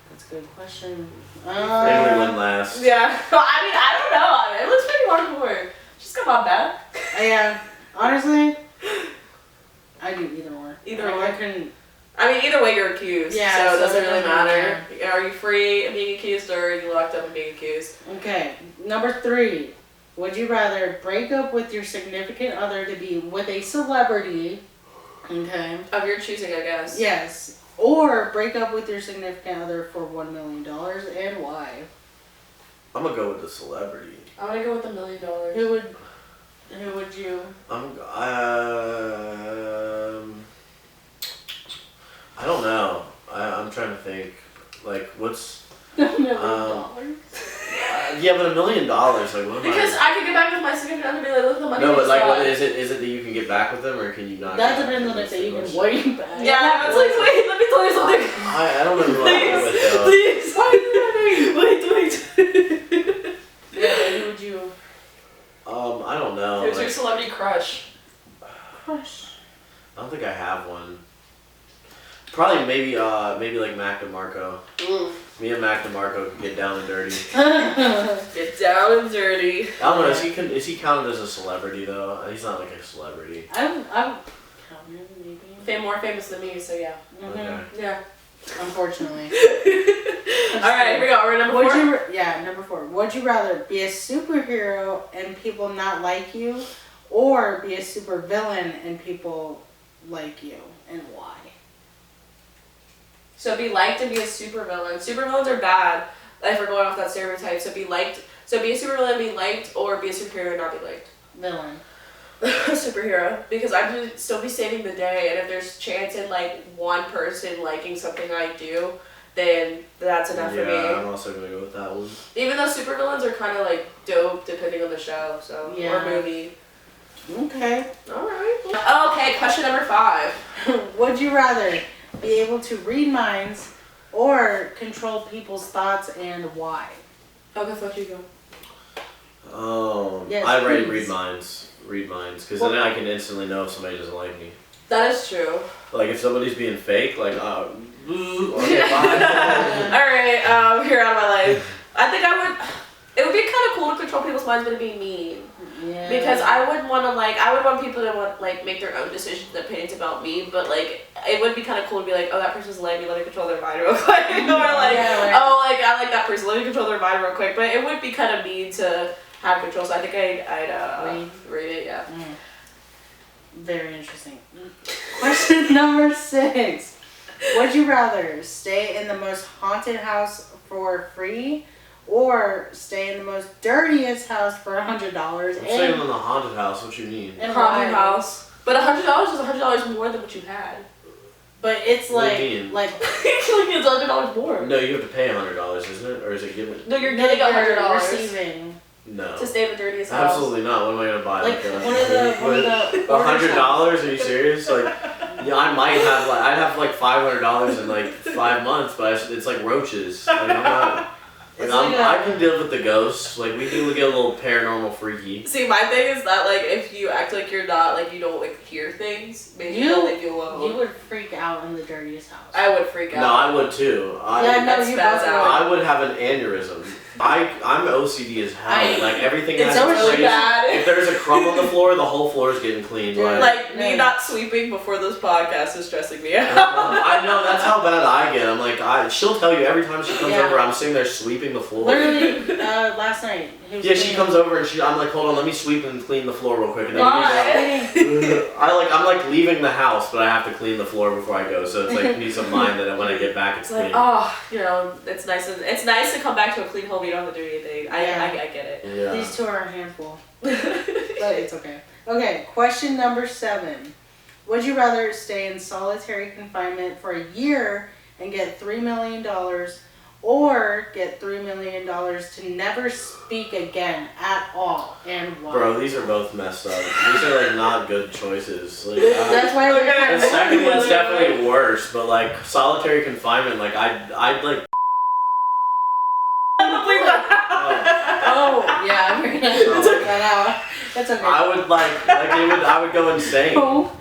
Speaker 2: That's a good question.
Speaker 3: Maybe we win last.
Speaker 1: Yeah. I mean, I don't know. It looks pretty hardcore. Just come on back.
Speaker 2: Yeah. Honestly, I do either or.
Speaker 1: Either
Speaker 2: I
Speaker 1: or.
Speaker 2: couldn't.
Speaker 1: I mean, either way, you're accused.
Speaker 2: Yeah,
Speaker 1: So it
Speaker 2: so
Speaker 1: doesn't
Speaker 2: it
Speaker 1: really
Speaker 2: doesn't
Speaker 1: matter. Are you free of being accused or are you locked up and being accused?
Speaker 2: Okay. Number 3. Would you rather break up with your significant other to be with a celebrity? Okay.
Speaker 1: Of your choosing, I guess.
Speaker 2: Yes. Or break up with your significant other for $1 million, and why?
Speaker 3: I'm gonna go with the celebrity.
Speaker 1: I'm gonna go with $1 million.
Speaker 2: Who would you?
Speaker 3: I don't know. I'm trying to think. Like, what's
Speaker 2: $1 million.
Speaker 3: yeah, but $1 million. Like, what am
Speaker 1: Because
Speaker 3: I?
Speaker 1: I could get back with my significant other and be like, look at the money.
Speaker 3: No,
Speaker 1: I
Speaker 3: but like,
Speaker 1: got.
Speaker 3: what is it? Is it that you can get back with them, or can you not?
Speaker 2: That
Speaker 3: get back
Speaker 2: depends
Speaker 3: with
Speaker 2: on if
Speaker 3: them?
Speaker 2: they even
Speaker 3: That's the question.
Speaker 2: want you back.
Speaker 1: Yeah, I was like, wait, let me tell you something.
Speaker 3: I don't know who I go with though.
Speaker 1: Please. Why are you running? Wait.
Speaker 2: Yeah, who would you?
Speaker 3: I don't know.
Speaker 1: Who's your
Speaker 3: Like,
Speaker 1: celebrity crush?
Speaker 2: Crush.
Speaker 3: I don't think I have one. Probably maybe like Mac DeMarco. Me and Mac DeMarco could get down and dirty.
Speaker 1: Get down and dirty.
Speaker 3: I don't know. Is he counted as a celebrity though? He's not like a celebrity.
Speaker 2: I'm count him maybe.
Speaker 1: More famous than me, so yeah.
Speaker 3: Okay.
Speaker 1: Yeah.
Speaker 2: Unfortunately.
Speaker 1: Alright, here we go. We're number 4.
Speaker 2: Number 4. Would you rather be a superhero and people not like you, or be a super villain and people like you, and why?
Speaker 1: So be liked and be a supervillain. Supervillains are bad. If we're going off that stereotype, so be liked. So be a supervillain and be liked, or be a superhero and not be liked.
Speaker 2: Villain.
Speaker 1: Superhero, because I'd still be saving the day, and if there's chance in like one person liking something I do, then that's enough for me.
Speaker 3: Yeah, I'm also gonna go with that one.
Speaker 1: Even though supervillains are kind of like dope depending on the show, so
Speaker 2: Yeah.
Speaker 1: or movie.
Speaker 2: Okay.
Speaker 1: All right. Okay, question number 5.
Speaker 2: Would you rather be able to read minds or control people's thoughts, and why?
Speaker 1: Okay, fuck you go.
Speaker 2: Yes,
Speaker 3: I'd
Speaker 2: please.
Speaker 3: read minds, because then I can instantly know if somebody doesn't like me.
Speaker 1: That is true.
Speaker 3: Like if somebody's being fake, like okay, bye.
Speaker 1: Alright, you're out of my life. I think it would be kind of cool to control people's minds, but it'd be mean.
Speaker 2: Yeah.
Speaker 1: Because I wouldn't want to I would want people to make their own decisions and opinions about me, but it would be kind of cool to be like, oh, that person's like me, let me control their mind real quick. Or I like that person, let me control their mind real quick. But it would be kind of mean to have control, so I think I'd read it, yeah.
Speaker 2: Very interesting. Question number 6. Would you rather stay in the most haunted house for free, or stay in the most dirtiest house for $100?
Speaker 3: I'm staying in the haunted house. What you mean?
Speaker 2: And
Speaker 1: Haunted
Speaker 2: why?
Speaker 1: house. But $100 is $100 more than what you had.
Speaker 2: But it's
Speaker 3: What do you mean?
Speaker 2: like
Speaker 1: It's $100 more.
Speaker 3: No, you have to pay $100, isn't it, or is it given?
Speaker 1: No, you're getting $100
Speaker 2: receiving.
Speaker 3: No.
Speaker 1: to stay in the dirtiest house.
Speaker 3: Absolutely not. What am I gonna buy?
Speaker 2: Like one of the
Speaker 3: $100? Are you serious? Like, yeah, I'd have like $500 in like 5 months, but it's like roaches. Like, I'm not. Like, I can deal with the ghosts. Like, we can get a little paranormal freaky.
Speaker 1: See, my thing is that if you act like you're not, you don't hear things, maybe you don't leave you alone.
Speaker 2: You would freak out in the dirtiest house.
Speaker 1: I would freak out.
Speaker 3: No, I would too.
Speaker 1: That's
Speaker 2: you
Speaker 1: spaz
Speaker 2: both
Speaker 1: out.
Speaker 3: I would have an aneurysm. I'm OCD as hell. Everything
Speaker 1: It's
Speaker 3: has
Speaker 1: really
Speaker 3: to
Speaker 1: bad.
Speaker 3: If there's a crumb on the floor, the whole floor is getting cleaned.
Speaker 1: Me not sweeping before this podcast is stressing me out.
Speaker 3: I know, that's how bad I get. I'm like, she'll tell you every time she comes
Speaker 2: Yeah.
Speaker 3: over, I'm sitting there sweeping the floor.
Speaker 2: Literally, last night.
Speaker 3: Yeah, she comes over and I'm like, hold on, let me sweep and clean the floor real quick. And then
Speaker 2: Why?
Speaker 3: I'm leaving the house, but I have to clean the floor before I go. So it's peace of mind that when I get back, it's clean.
Speaker 1: It's nice. It's nice to come back to a clean home. You don't have to do anything. I get it.
Speaker 3: Yeah.
Speaker 2: These two are a handful. But it's okay. Okay, question number 7. Would you rather stay in solitary confinement for a year and get $3 million, or get $3 million to never speak again at all, and why?
Speaker 3: Bro, these are both messed up. These are not good choices.
Speaker 2: That's why we're kind
Speaker 3: The
Speaker 2: of
Speaker 3: second one's definitely worse, but solitary confinement, I'd like.
Speaker 2: Oh, yeah, we're gonna check that out. That's okay.
Speaker 3: I would go insane.
Speaker 2: Oh.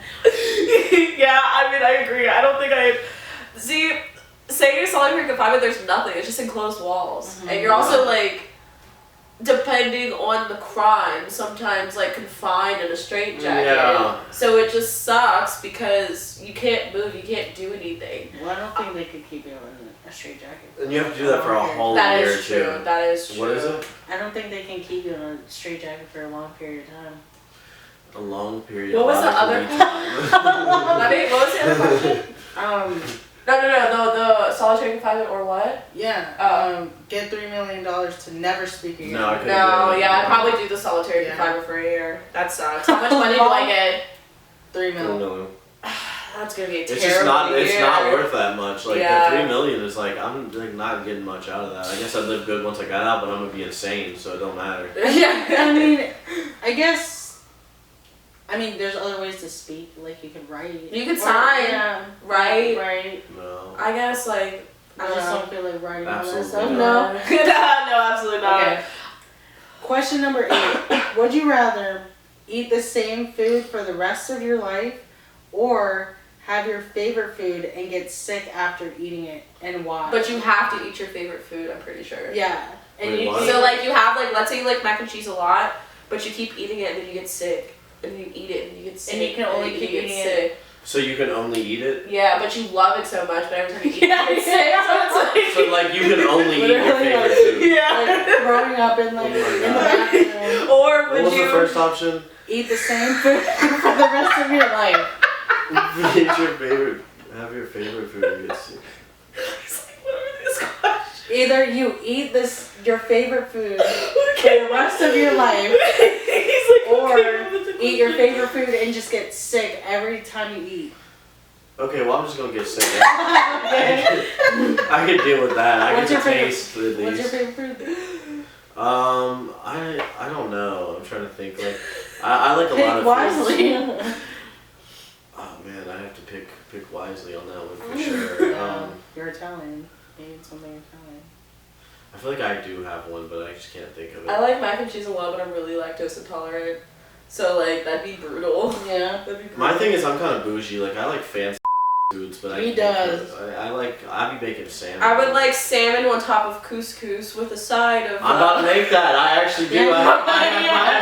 Speaker 1: Yeah, I agree. I don't think see. say you're solitary confinement, there's nothing. It's just enclosed walls.
Speaker 2: Mm-hmm.
Speaker 1: And you're also, like, depending on the crime, sometimes, like, confined in a straitjacket.
Speaker 3: Yeah.
Speaker 1: So it just sucks because you can't move, you can't do anything.
Speaker 2: Well, I don't think they could keep you in a straitjacket.
Speaker 3: And you have to do that for a whole
Speaker 1: That
Speaker 3: year
Speaker 1: is true.
Speaker 3: too.
Speaker 1: That is true.
Speaker 3: What is it?
Speaker 2: I don't think they can keep you in a straitjacket for a long period of time.
Speaker 3: A long period.
Speaker 1: What was the
Speaker 3: of
Speaker 1: other
Speaker 3: time.
Speaker 1: I mean, what was the other question? No, the solitary confinement or what?
Speaker 2: Yeah. Get $3 million to never speak again.
Speaker 3: No, I couldn't
Speaker 1: No,
Speaker 3: do it.
Speaker 1: yeah, I'd probably do the solitary
Speaker 2: Yeah.
Speaker 1: confinement for a year. That sucks. How much money do I get?
Speaker 2: $3
Speaker 3: I
Speaker 2: million.
Speaker 3: don't know.
Speaker 1: That's gonna be a
Speaker 3: It's
Speaker 1: terrible
Speaker 3: just not.
Speaker 1: year.
Speaker 3: It's not worth that much. Like
Speaker 1: Yeah.
Speaker 3: the $3 million is like I'm like not getting much out of that. I guess I'd live good once I got out, but I'm gonna be insane, so it don't matter.
Speaker 1: Yeah.
Speaker 2: I mean, I guess. I mean, there's other ways to speak. Like you could write.
Speaker 1: You could
Speaker 2: Or-
Speaker 1: sign.
Speaker 2: Yeah.
Speaker 1: Right?
Speaker 2: Right.
Speaker 3: No.
Speaker 1: I guess like
Speaker 2: I just don't feel like writing all that
Speaker 3: Absolutely
Speaker 2: stuff.
Speaker 3: not.
Speaker 2: No.
Speaker 1: No, absolutely not.
Speaker 2: Okay. Question number 8. Would you rather eat the same food for the rest of your life or have your favorite food and get sick after eating it, and why?
Speaker 1: But you have to eat your favorite food, I'm pretty sure.
Speaker 2: Yeah. And
Speaker 3: Wait,
Speaker 2: you
Speaker 3: what?
Speaker 1: So like you have like, let's say you like mac and cheese a lot, but you keep eating it and then you get sick. And you eat it and you get sick.
Speaker 2: And you can only
Speaker 1: then
Speaker 2: keep
Speaker 1: get
Speaker 2: eating
Speaker 1: sick.
Speaker 3: So you can only eat it.
Speaker 1: Yeah, but you love it so much, but every time you eat
Speaker 2: Yeah,
Speaker 1: it, you get sick. So it's
Speaker 3: So like you can only eat your
Speaker 2: Literally,
Speaker 3: favorite
Speaker 2: like-
Speaker 3: food.
Speaker 1: yeah.
Speaker 2: growing up in like
Speaker 3: Oh my
Speaker 2: in the
Speaker 3: God.
Speaker 2: bathroom,
Speaker 1: Or
Speaker 3: What
Speaker 1: would
Speaker 3: was
Speaker 1: you
Speaker 3: the first option?
Speaker 2: eat the same food for the rest of your life.
Speaker 3: Eat your favorite. Have your favorite food and get sick.
Speaker 1: It's like, what are these questions?
Speaker 2: Either you eat your favorite food for the rest of your life,
Speaker 1: He's like,
Speaker 2: or
Speaker 1: okay, what's the
Speaker 2: eat your
Speaker 1: question?
Speaker 2: favorite food and just get sick every time you eat.
Speaker 3: Okay, well I'm just gonna get sick. I can deal with that. I
Speaker 2: What's
Speaker 3: get
Speaker 2: your
Speaker 3: the
Speaker 2: favorite-
Speaker 3: taste at
Speaker 2: What's your
Speaker 3: least.
Speaker 2: favorite food?
Speaker 3: I don't know. I'm trying to think. Like I like a lot
Speaker 2: Pick
Speaker 3: of
Speaker 2: wisely.
Speaker 3: foods. Oh man, I have to pick wisely on that one for sure.
Speaker 2: You're Italian. You eat something Italian.
Speaker 3: I feel like I do have one, but I just can't think of it.
Speaker 1: I like mac and cheese a lot, but I'm really lactose intolerant. So like that'd be brutal.
Speaker 2: Yeah.
Speaker 1: That'd be brutal.
Speaker 3: My thing is I'm kind of bougie. Like I like fancy foods, but
Speaker 2: He
Speaker 3: can't
Speaker 2: does.
Speaker 3: cook. I'd be making salmon.
Speaker 1: I would like salmon on top of couscous with a side of.
Speaker 3: I'm about to make that. I actually do. I have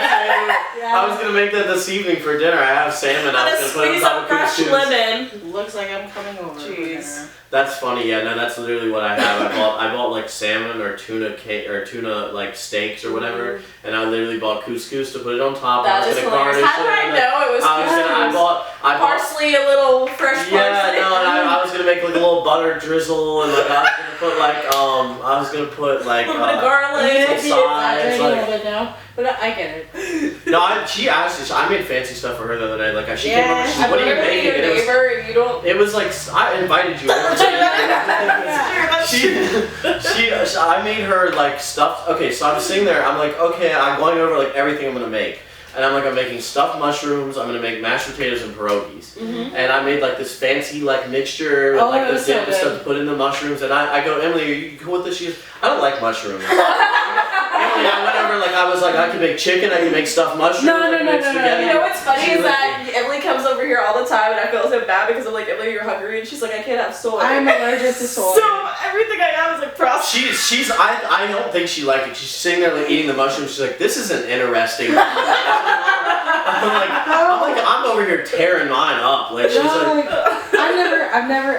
Speaker 3: salmon. I was gonna make that this evening for dinner. I have salmon. I
Speaker 1: Let's
Speaker 3: was gonna put it on
Speaker 1: squeeze
Speaker 3: top
Speaker 1: some
Speaker 3: of
Speaker 1: fresh
Speaker 3: couscous.
Speaker 1: lemon.
Speaker 2: Looks like I'm coming over. for
Speaker 1: Jeez.
Speaker 2: dinner.
Speaker 3: That's funny. Yeah, no, that's literally what I have. I bought like salmon or tuna like steaks or whatever, and I literally bought couscous to put it on top.
Speaker 1: That
Speaker 3: I was
Speaker 1: is
Speaker 3: gonna
Speaker 1: hilarious.
Speaker 3: garnish
Speaker 1: How did I
Speaker 3: it.
Speaker 1: know it was
Speaker 3: I bought
Speaker 1: parsley, a little fresh parsley?
Speaker 3: Yeah, no, and I was gonna make like a little butter drizzle, and like I was gonna put like
Speaker 1: a little bit of garlic.
Speaker 3: some sides,
Speaker 2: a
Speaker 3: like
Speaker 2: little bit now, but I get it.
Speaker 3: no, she asked. I made fancy stuff for her the other day. Like she came over. She's
Speaker 2: Yeah,
Speaker 3: like, "What are you
Speaker 1: Literally
Speaker 3: making?"
Speaker 1: your
Speaker 3: And
Speaker 1: neighbor and you don't.
Speaker 3: it was like I invited you over. I made her like stuffed. Okay, so I'm sitting there. I'm like, okay, I'm going over like everything I'm gonna make, and I'm making stuffed mushrooms. I'm gonna make mashed potatoes and pierogies, and I made like this fancy like mixture with
Speaker 2: Oh,
Speaker 3: like
Speaker 2: it
Speaker 3: the
Speaker 2: was so
Speaker 3: dip and stuff
Speaker 2: good.
Speaker 3: to put in the mushrooms. And I go, Emily, are you cool with this? She goes, I don't like mushrooms. Emily, I went over like I was like I can make chicken. I can make stuffed mushrooms.
Speaker 2: No,
Speaker 3: I
Speaker 2: no,
Speaker 3: can
Speaker 2: no,
Speaker 3: make
Speaker 2: no, no,
Speaker 3: spaghetti.
Speaker 1: You know what's funny
Speaker 3: She
Speaker 1: is
Speaker 3: was like,
Speaker 1: that Emily comes over here all the time and I feel so bad because I'm like, Emily, you're hungry, and she's like, I can't have soy.
Speaker 2: I'm allergic to soy.
Speaker 1: So everything I have is like processed.
Speaker 3: I don't think she liked it. She's sitting there like eating the mushrooms. She's like, this isn't interesting. I'm over here tearing mine up. Like she's like,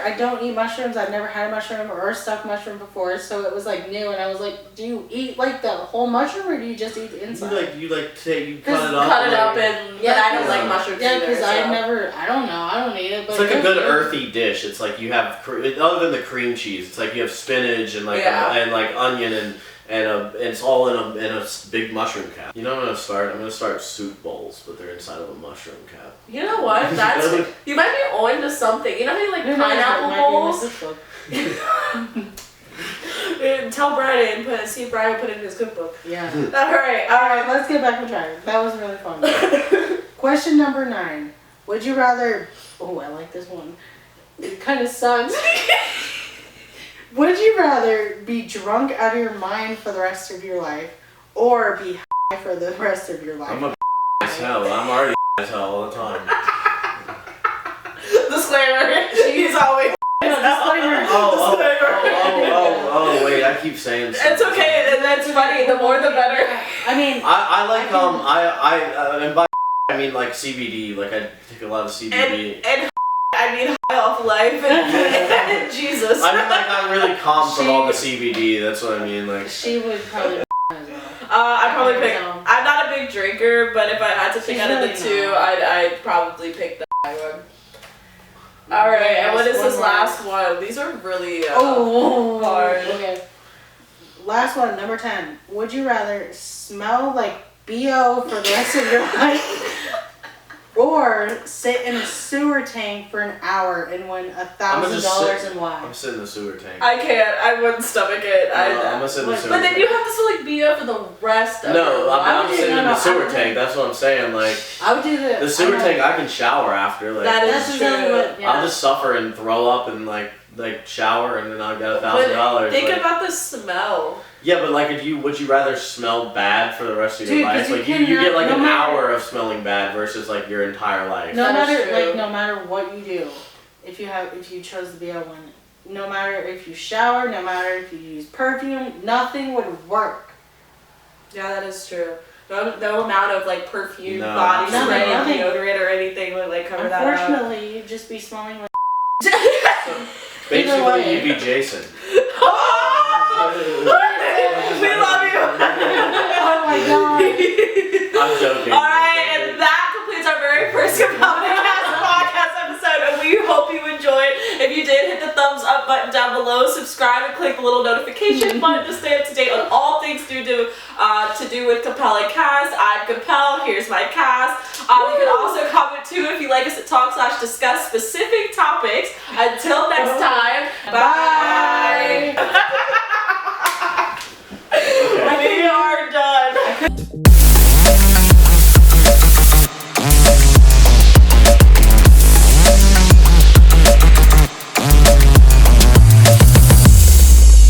Speaker 2: I don't eat mushrooms. I've never had a mushroom or a stuffed mushroom before, so it was like new. And I was like, do you eat like the whole mushroom or do you just eat the inside?
Speaker 3: you cut it up.
Speaker 1: Cut it up and
Speaker 2: Yeah,
Speaker 1: but I don't
Speaker 3: yeah.
Speaker 1: like mushrooms
Speaker 2: Yeah,
Speaker 1: either.
Speaker 2: because
Speaker 1: So.
Speaker 2: I don't know, I don't eat it. But
Speaker 3: It's like a
Speaker 2: it
Speaker 3: good
Speaker 2: was
Speaker 3: earthy dish. It's like you have other than the cream cheese. It's like you have spinach and
Speaker 1: Yeah.
Speaker 3: like onion and it's all in a big mushroom cap. You know what I'm gonna start soup bowls, but they're inside of a mushroom cap.
Speaker 1: You know what? That's you might be on to something. You know how you like
Speaker 2: Who knows,
Speaker 1: pineapple
Speaker 2: that might be in my
Speaker 1: bowls?
Speaker 2: cookbook.
Speaker 1: Tell Brian and see if Brian put it in his cookbook.
Speaker 2: Yeah.
Speaker 1: Alright,
Speaker 2: Alright, let's get back on track. That was really fun. Question number 9. Would you rather... Oh, I like this one. It kind of sucks. Would you rather be drunk out of your mind for the rest of your life or be high for the rest of your life?
Speaker 3: I'm a as hell. I'm already as hell all the time.
Speaker 1: Disclaimer, she's always
Speaker 2: Disclaimer.
Speaker 3: Oh, wait, I keep saying something.
Speaker 1: It's okay, and that's funny. The more the better.
Speaker 2: I mean,
Speaker 3: I like, and by I mean like CBD, like I take a lot of CBD.
Speaker 1: And I mean high off life and Jesus.
Speaker 3: I mean like I'm really calm from all the CBD, that's what I mean, like.
Speaker 2: she would probably as well.
Speaker 1: I'd probably pick. I'm not a big drinker, but if I had to pick out of the two, I'd probably pick the high one. All right, and what is this last one? These are really hard.
Speaker 2: Okay. Last one, number 10. Would you rather smell like BO for the rest of your life, or sit in a sewer tank for an hour and win $1,000 and why?
Speaker 3: I'm sitting in the sewer tank.
Speaker 1: I can't. I wouldn't stomach it.
Speaker 3: I'm gonna sit in the sewer
Speaker 1: But
Speaker 3: tank.
Speaker 1: then you have to still like be up for the rest of
Speaker 3: No,
Speaker 1: it.
Speaker 3: I'm sitting in the sewer tank. That's what I'm saying. Like
Speaker 2: I would do
Speaker 3: the sewer tank, I can shower after. Like
Speaker 1: That
Speaker 2: That's
Speaker 1: is
Speaker 2: exactly
Speaker 1: true.
Speaker 2: what. Yeah.
Speaker 3: I'll just suffer and throw up and like shower and then I've got $1,000.
Speaker 1: Think
Speaker 3: like,
Speaker 1: about the smell.
Speaker 3: yeah, but like would you rather smell bad for the rest of your
Speaker 2: Dude,
Speaker 3: life?
Speaker 2: 'cause
Speaker 3: Like
Speaker 2: you
Speaker 3: you get like
Speaker 2: cannot-
Speaker 3: an
Speaker 2: no matter-
Speaker 3: hour of smelling bad versus like your entire life.
Speaker 2: No
Speaker 1: That is
Speaker 2: matter
Speaker 1: true.
Speaker 2: no matter what you do, if you chose the BO one, no matter if you shower, no matter if you use perfume, nothing would work.
Speaker 1: Yeah, that is true. No amount of like perfume,
Speaker 3: No,
Speaker 1: body spray,
Speaker 2: nothing.
Speaker 1: deodorant, or anything would like cover that up.
Speaker 2: Unfortunately, you'd just be smelling like.
Speaker 3: Basically, you'd be Jason.
Speaker 1: We love you.
Speaker 2: Oh my god.
Speaker 3: I'm joking.
Speaker 1: Alright, and that completes our very first Capelli podcast episode, and we hope you enjoyed. If you did, hit the thumbs up button down below, subscribe, and click the little notification button to stay up to date on all things to do with Capelli Cast. I'm Capel, here's my cast. You can also comment too if you like us to talk/discuss specific topics. Until next time, bye! We are done.